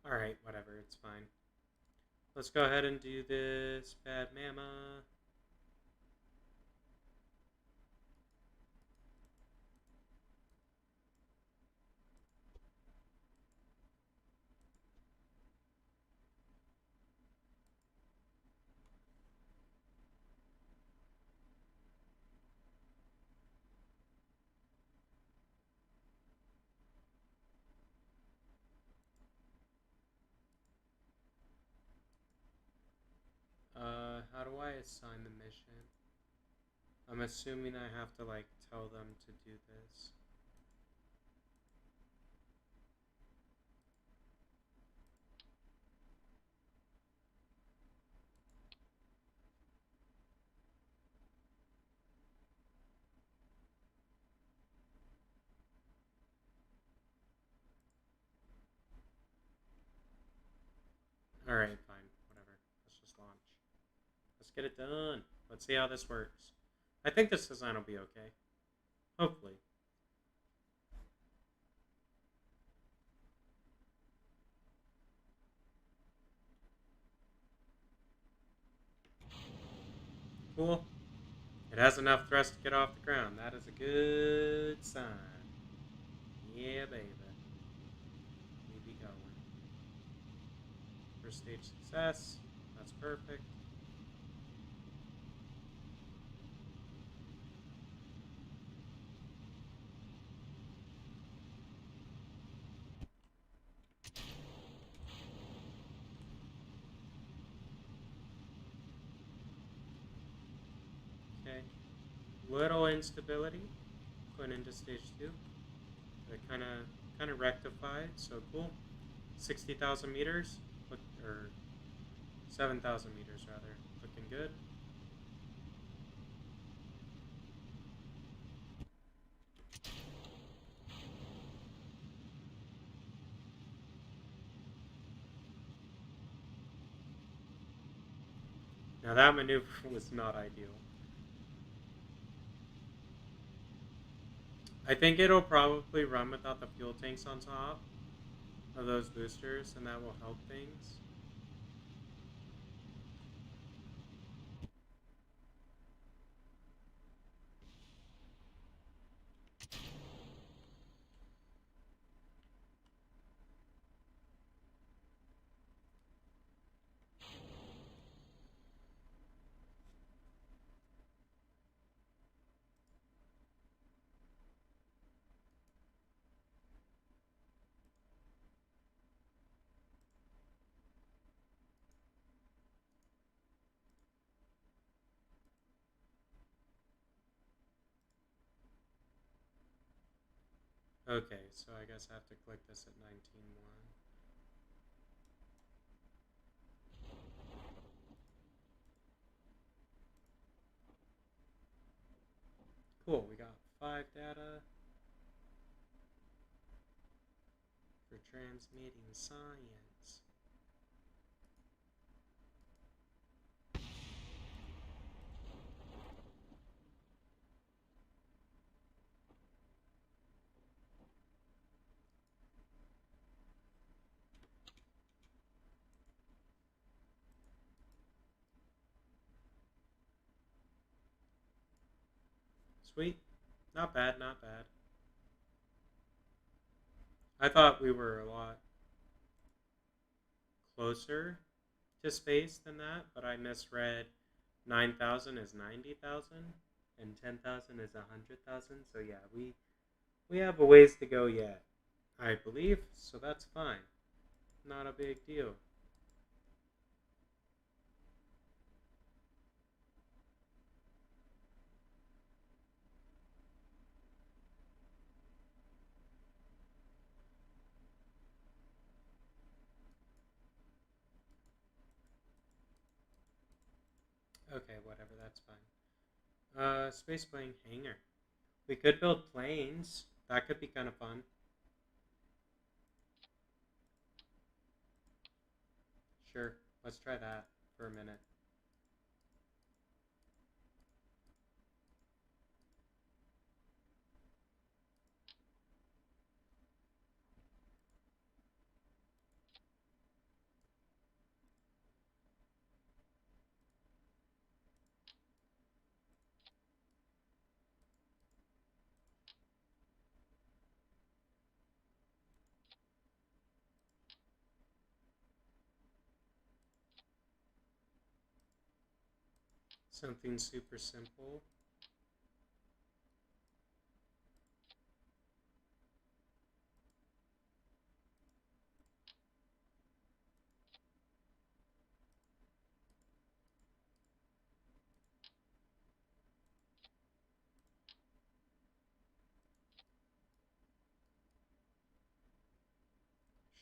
Alright, whatever, it's fine. Let's go ahead and do this bad mama. How do I assign the mission? I'm assuming I have to like tell them to do this. Alright, fine. Whatever. Let's just launch. Let's get it done. Let's see how this works. I think this design will be okay. Hopefully. Cool. It has enough thrust to get off the ground. That is a good sign. Yeah, baby. We be going. First stage success. That's perfect. Okay. Little instability going into stage 2. It kind of rectified, so cool. 60,000 meters, or 7,000 meters rather, looking good. Now that maneuver was not ideal. I think it'll probably run without the fuel tanks on top of those boosters, and that will help things. Okay, so I guess I have to click this at 19.1. Cool, we got 5 data for transmitting science. Sweet. Not bad, not bad. I thought we were a lot closer to space than that, but I misread 9,000 is 90,000 and 10,000 is 100,000. So yeah, we have a ways to go yet, I believe, so that's fine. Not a big deal. Okay, whatever, that's fine. Spaceplane hangar. We could build planes. That could be kind of fun. Sure, let's try that for a minute. Something super simple.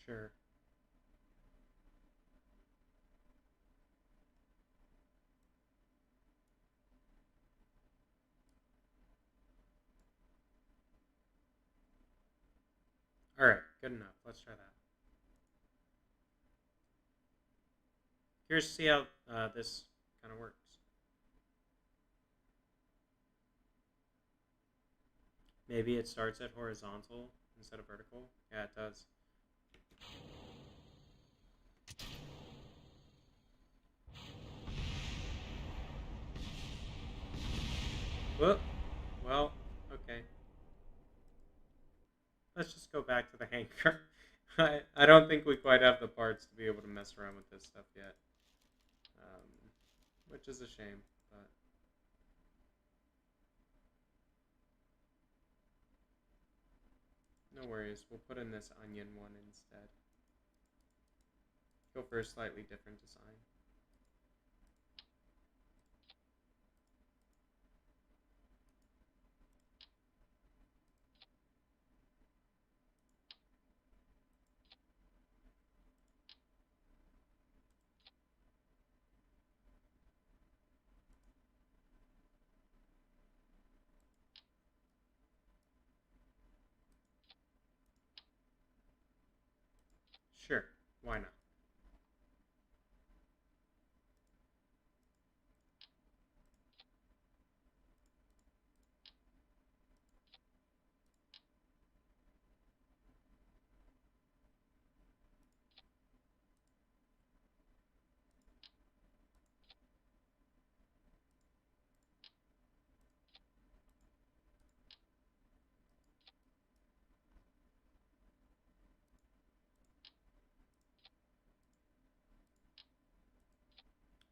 Sure. Alright, good enough. Let's try that. curious to see how this kind of works. Maybe it starts at horizontal instead of vertical. Yeah, it does. Whoop. Well, okay. Let's just go back to the hangar. I don't think we quite have the parts to be able to mess around with this stuff yet. Which is a shame, but... No worries, we'll put in this onion one instead. Go for a slightly different design. Sure, why not?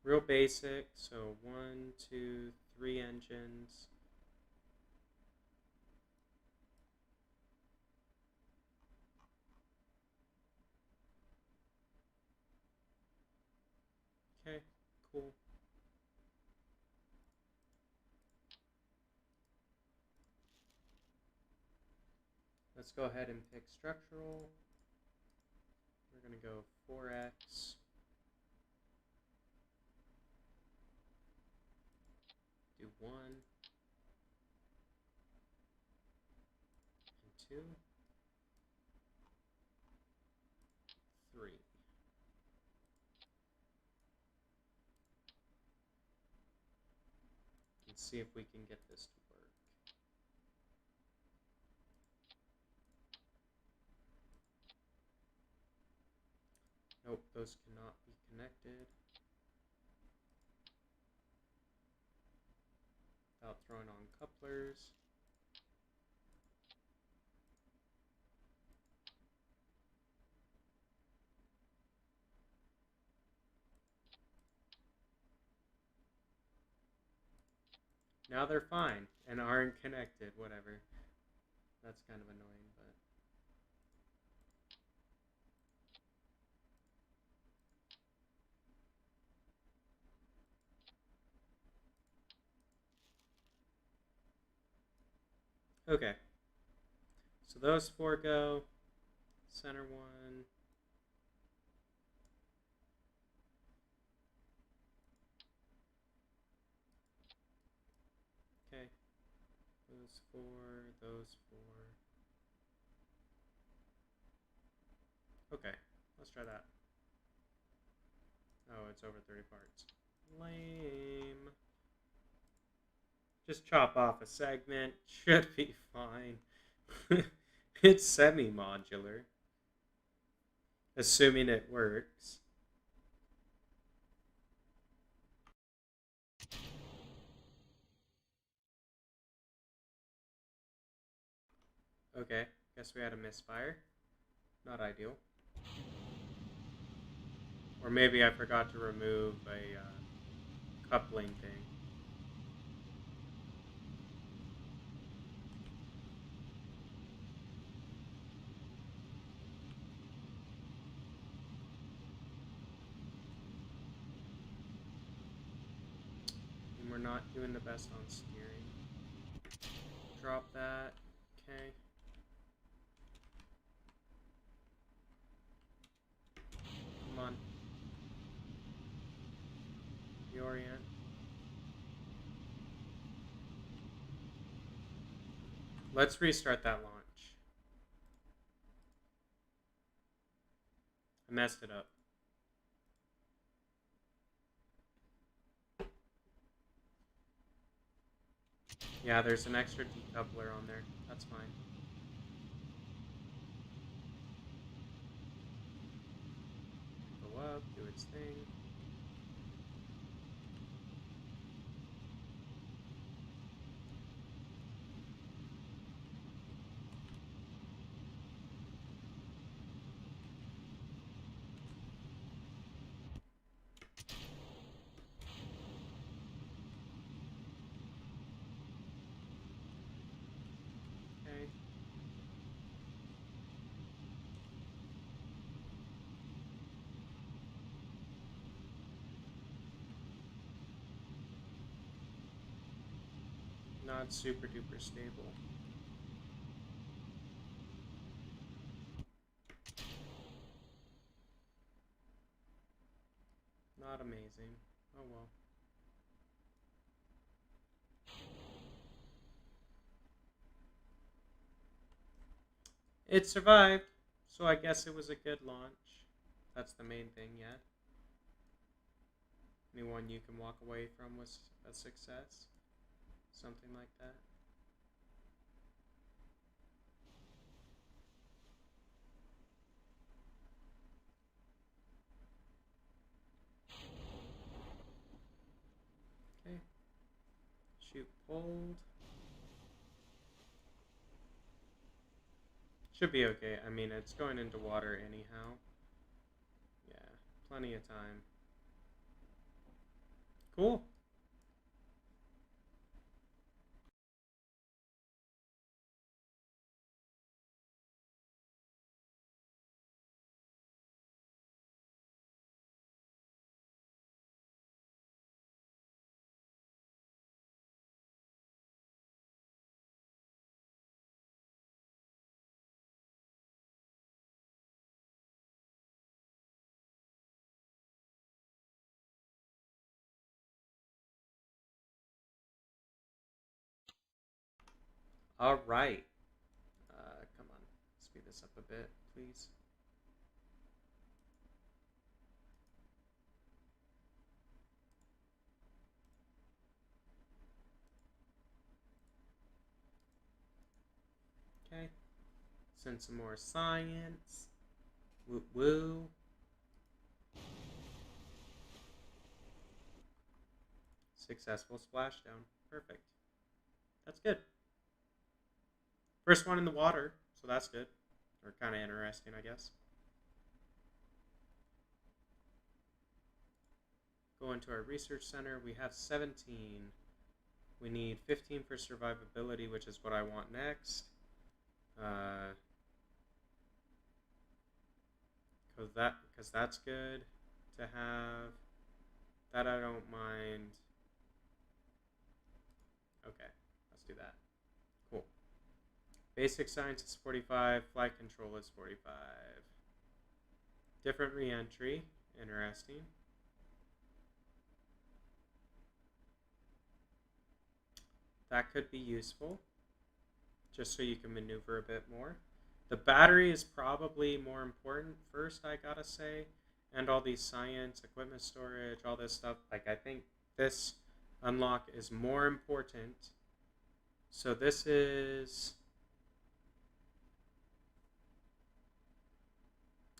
Real basic, so 1, 2, 3 engines. Okay, cool. Let's go ahead and pick structural. We're going to go 4x. Do 1 and 2, 3. Let's see if we can get this to work. Nope, those cannot be connected. Without throwing on couplers. Now they're fine and aren't connected, whatever. That's kind of annoying, but... Okay. So those 4 go. Center 1. Okay. Those 4, those 4. Okay, let's try that. Oh, it's over 30 parts. Lame. Just chop off a segment. Should be fine. It's semi-modular. Assuming it works. Okay, guess we had a misfire. Not ideal. Or maybe I forgot to remove a coupling thing. And we're not doing the best on steering. Drop that. Okay. Come on. Reorient. Let's restart that launch. I messed it up. Yeah, there's an extra decoupler on there. That's fine. Go up, do its thing. Okay. Not super duper stable. Not amazing. Oh well. It survived, so I guess it was a good launch. That's the main thing, yeah. Anyone you can walk away from was a success. Something like that. Okay. Shoot pulled. Should be okay. I mean, it's going into water anyhow. Yeah, plenty of time. Cool. All right. Come on. Speed this up a bit, please. Okay. Send some more science. Woo woo. Successful splashdown. Perfect. That's good. First one in the water, so that's good. Or kind of interesting, I guess. Go into our research center. We have 17. We need 15 for survivability, which is what I want next. Because that's good to have. That I don't mind. Okay, let's do that. Cool. Basic science is 45. Flight control is 45. Different reentry. Interesting. That could be useful, just so you can maneuver a bit more. The battery is probably more important first, I gotta say. And all these science, equipment storage, all this stuff. Like, I think this unlock is more important. So this is...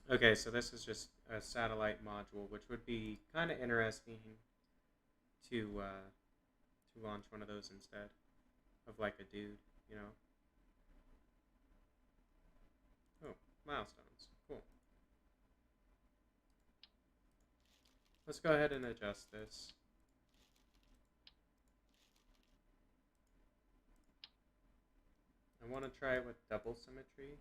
Okay, so this is just a satellite module, which would be kind of interesting to launch one of those instead of like a dude, you know? Oh, milestones. Cool. Let's go ahead and adjust this. I want to try it with double symmetry.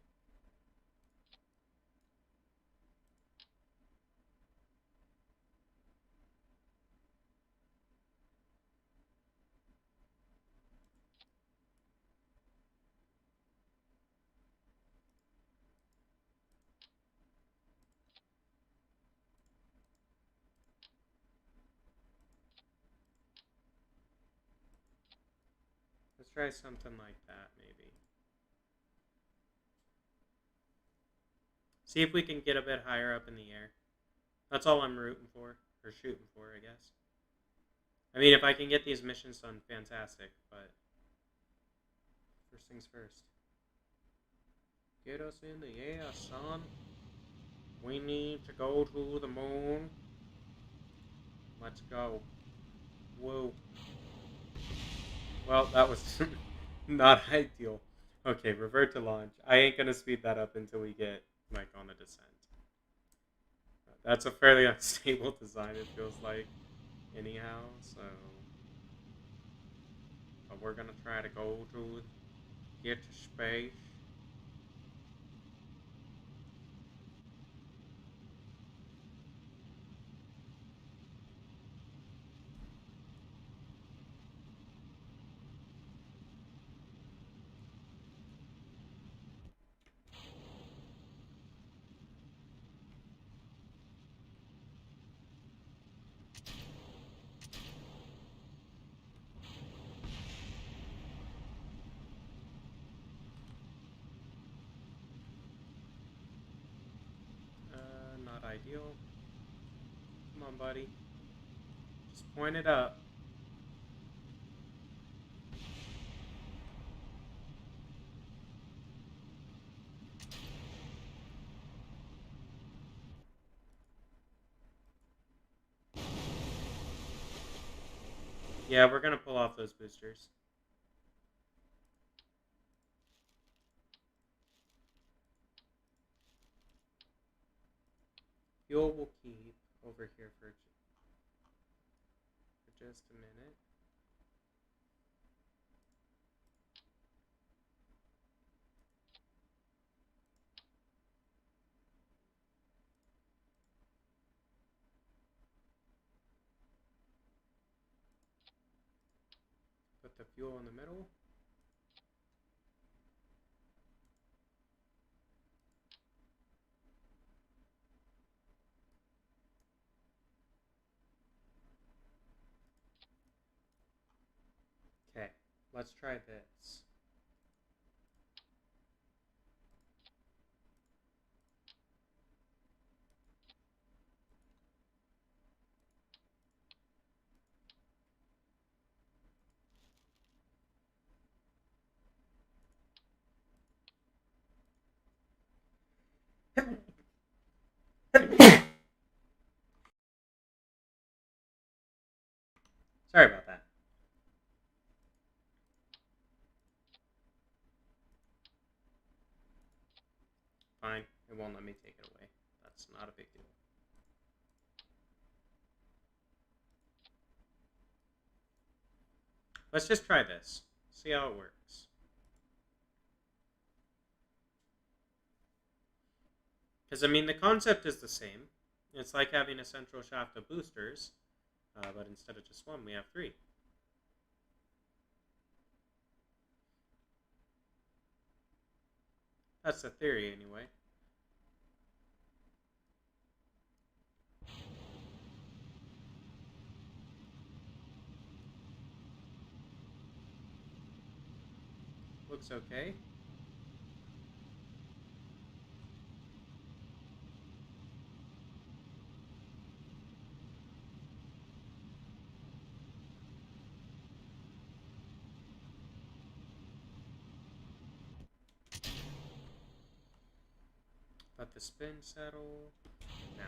Let's try something like that, maybe. See if we can get a bit higher up in the air. That's all I'm rooting for, or shooting for, I guess. I mean, if I can get these missions done, fantastic, but First things first. Get us in the air, son. We need to go to the moon. Let's go. Whoa. Well, that was not ideal. Okay, revert to launch. I ain't gonna speed that up until we get Mike on the descent. That's a fairly unstable design, it feels like, anyhow, so... But we're gonna try to go to... get to space. Not ideal. Come on, buddy. Just point it up. Yeah, we're gonna pull off those boosters. Fuel will keep over here for just a minute. Put the fuel in the middle. Okay, let's try this. Sorry about that. Fine, it won't let me take it away. That's not a big deal. Let's just try this. See how it works. Because, I mean, the concept is the same. It's like having a central shaft of boosters, but instead of just one, we have three. That's the theory, anyway. Looks okay. Let the spin settle. Now.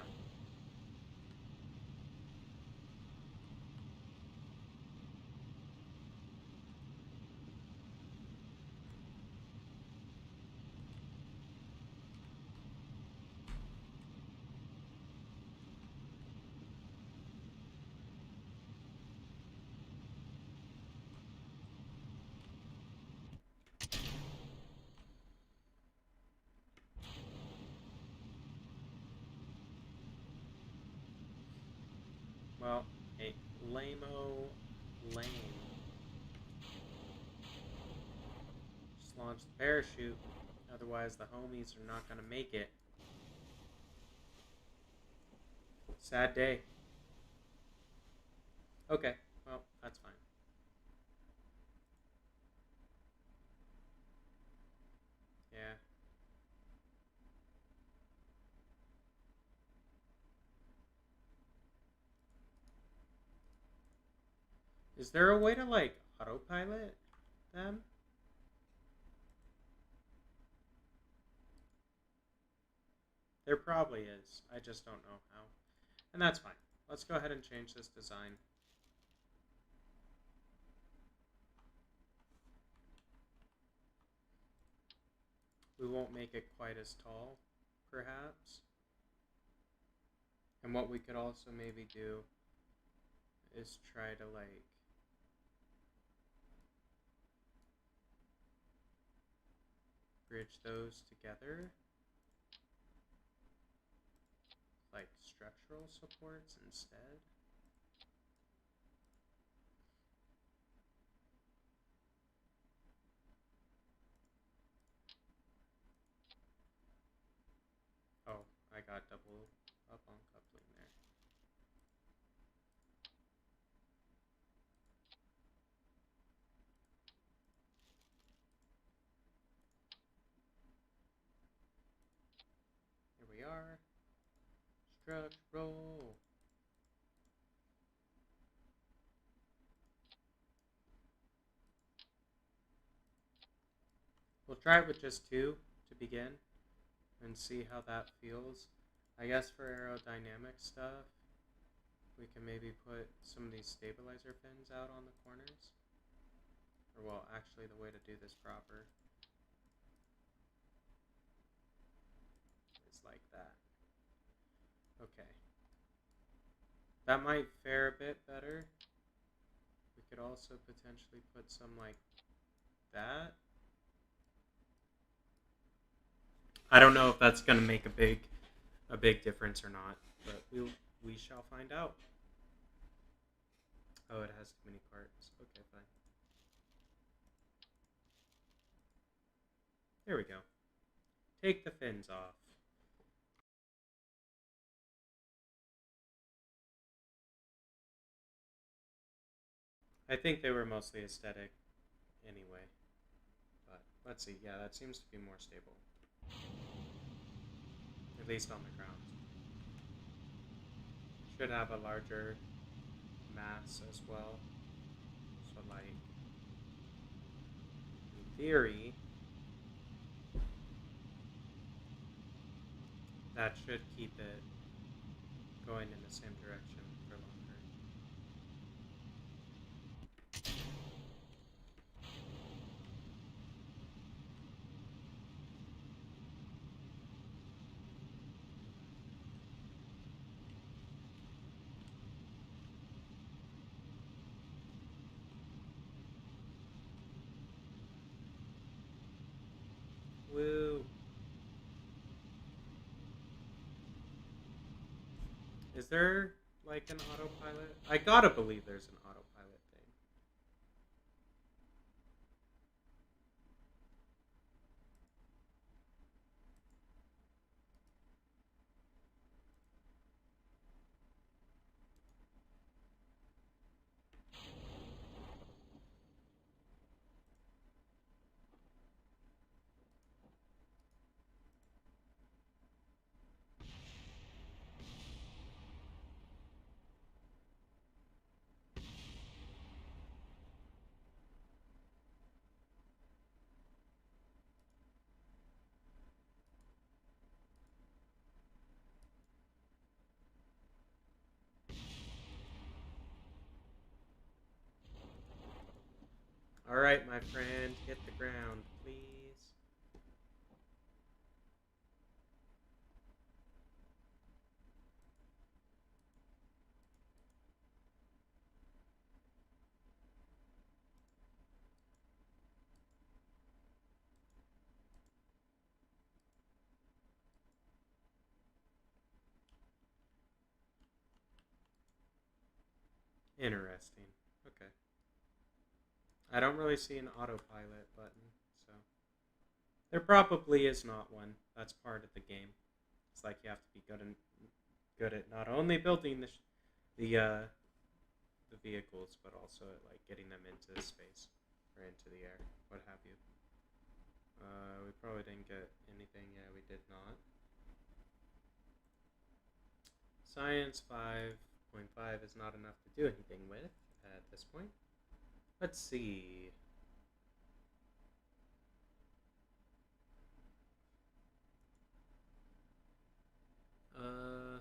Well, a lame-o lame. Just launch the parachute. Otherwise, the homies are not going to make it. Sad day. Okay, well, that's fine. Yeah. Is there a way to, like, autopilot them? There probably is. I just don't know how. And that's fine. Let's go ahead and change this design. We won't make it quite as tall, perhaps. And what we could also maybe do is try to like bridge those together, like structural supports instead. Oh, I got double up on coupling there. Here we are. Structural. We'll try it with just 2 to begin and see how that feels. I guess for aerodynamic stuff, we can maybe put some of these stabilizer pins out on the corners. Or, well, actually the way to do this proper is like that. Okay. That might fare a bit better. We could also potentially put some like that. I don't know if that's going to make a big difference or not, but we shall find out. Oh, it has too many parts. Okay, fine. There we go. Take the fins off. I think they were mostly aesthetic anyway. But let's see. Yeah, that seems to be more stable. At least on the ground. Should have a larger mass as well. So like, in theory, that should keep it going in the same direction for longer. Woo! Is there like an autopilot? I gotta believe there's an autopilot thing. Alright, my friend, hit the ground, please. Interesting. Okay. I don't really see an autopilot button, so there probably is not one. That's part of the game. It's like you have to be good at not only building the vehicles, but also at like getting them into space or into the air, what have you. We probably didn't get anything. Yeah, we did not. Science 5.5 is not enough to do anything with at this point. Let's see. Uh,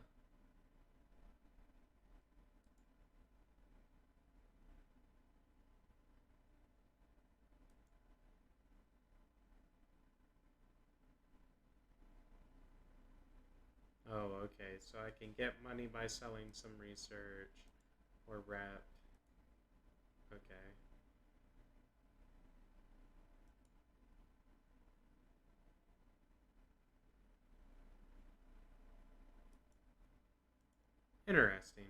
oh, okay. So I can get money by selling some research or rep. Okay. Interesting.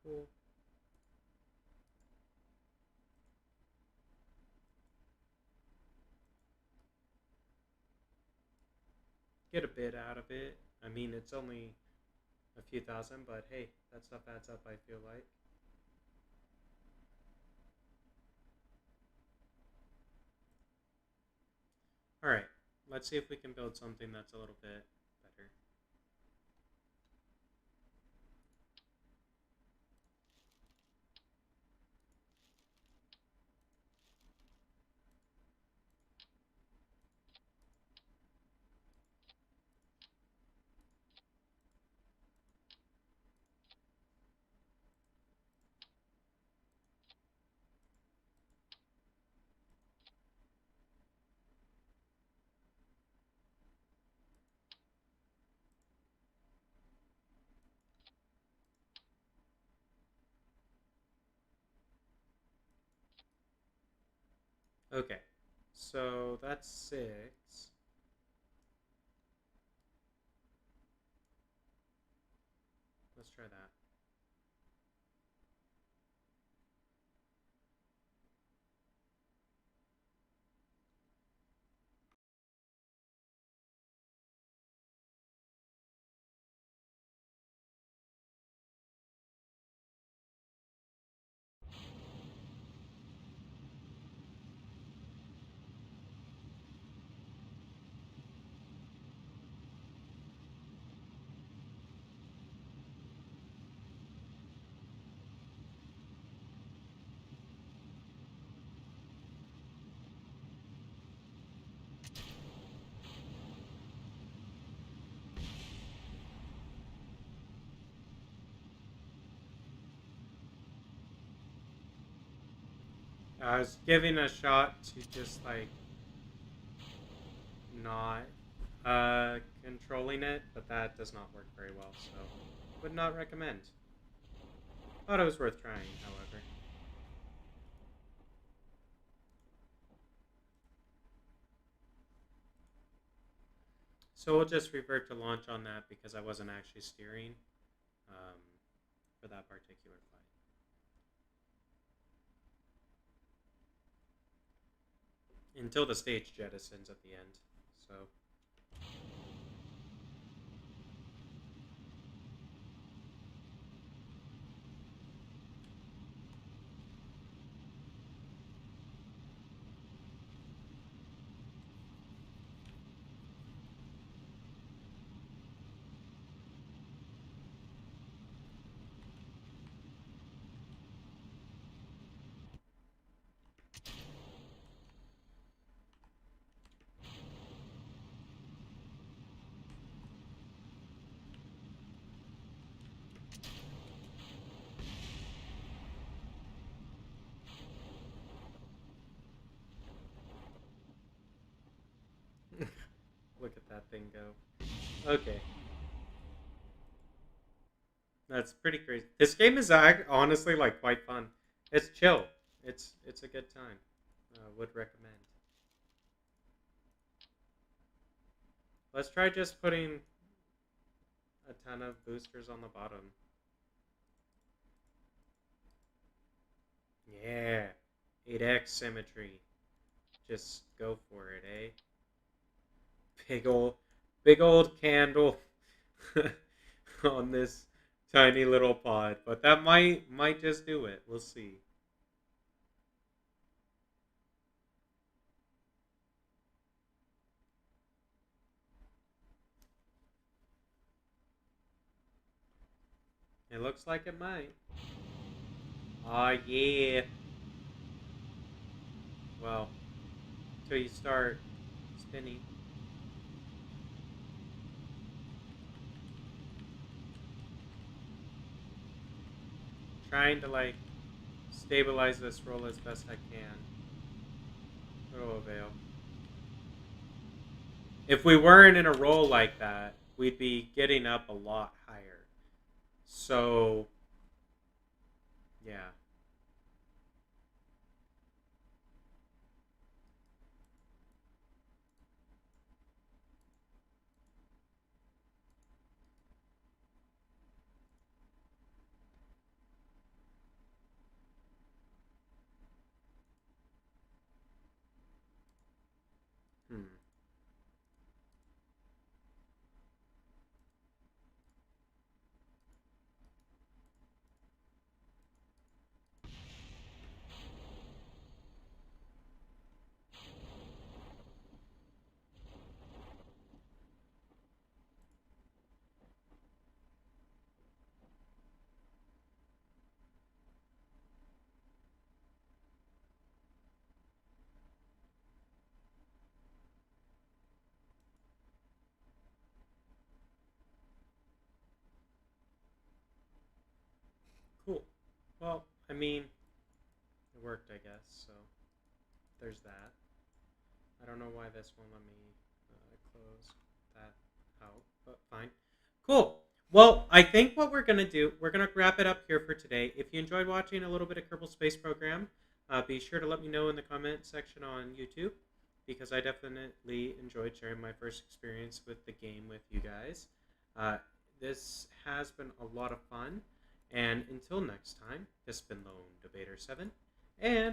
Cool. Get a bit out of it. I mean, it's only a few thousand, but hey, that stuff adds up, I feel like. Alright, let's see if we can build something that's a little bit better. Okay, so that's 6. Let's try that. I was giving a shot to just like not controlling it, but that does not work very well, so would not recommend. Thought it was worth trying, however. So we'll just revert to launch on that because I wasn't actually steering um, for that particular flight. Until the stage jettisons at the end. So look at that thing go. Okay. That's pretty crazy. This game is honestly like quite fun. It's chill. It's a good time. Would recommend. Let's try just putting a ton of boosters on the bottom. Yeah, 8x symmetry. Just go for it, eh? Big old, big old candle on this tiny little pod, but that might just do it. We'll see. It looks like it might. Aw, yeah. Well, until you start spinning. Trying to, like, stabilize this roll as best I can. No avail. If we weren't in a roll like that, we'd be getting up a lot higher. So, yeah. Hmm. Cool. Well, I mean, it worked, I guess, so there's that. I don't know why this won't let me close that out, but fine. Cool. Well, I think what we're going to do, we're going to wrap it up here for today. If you enjoyed watching a little bit of Kerbal Space Program, be sure to let me know in the comment section on YouTube, because I definitely enjoyed sharing my first experience with the game with you guys. Uh, this has been a lot of fun, and until next time, this has been Lone Debater 7, and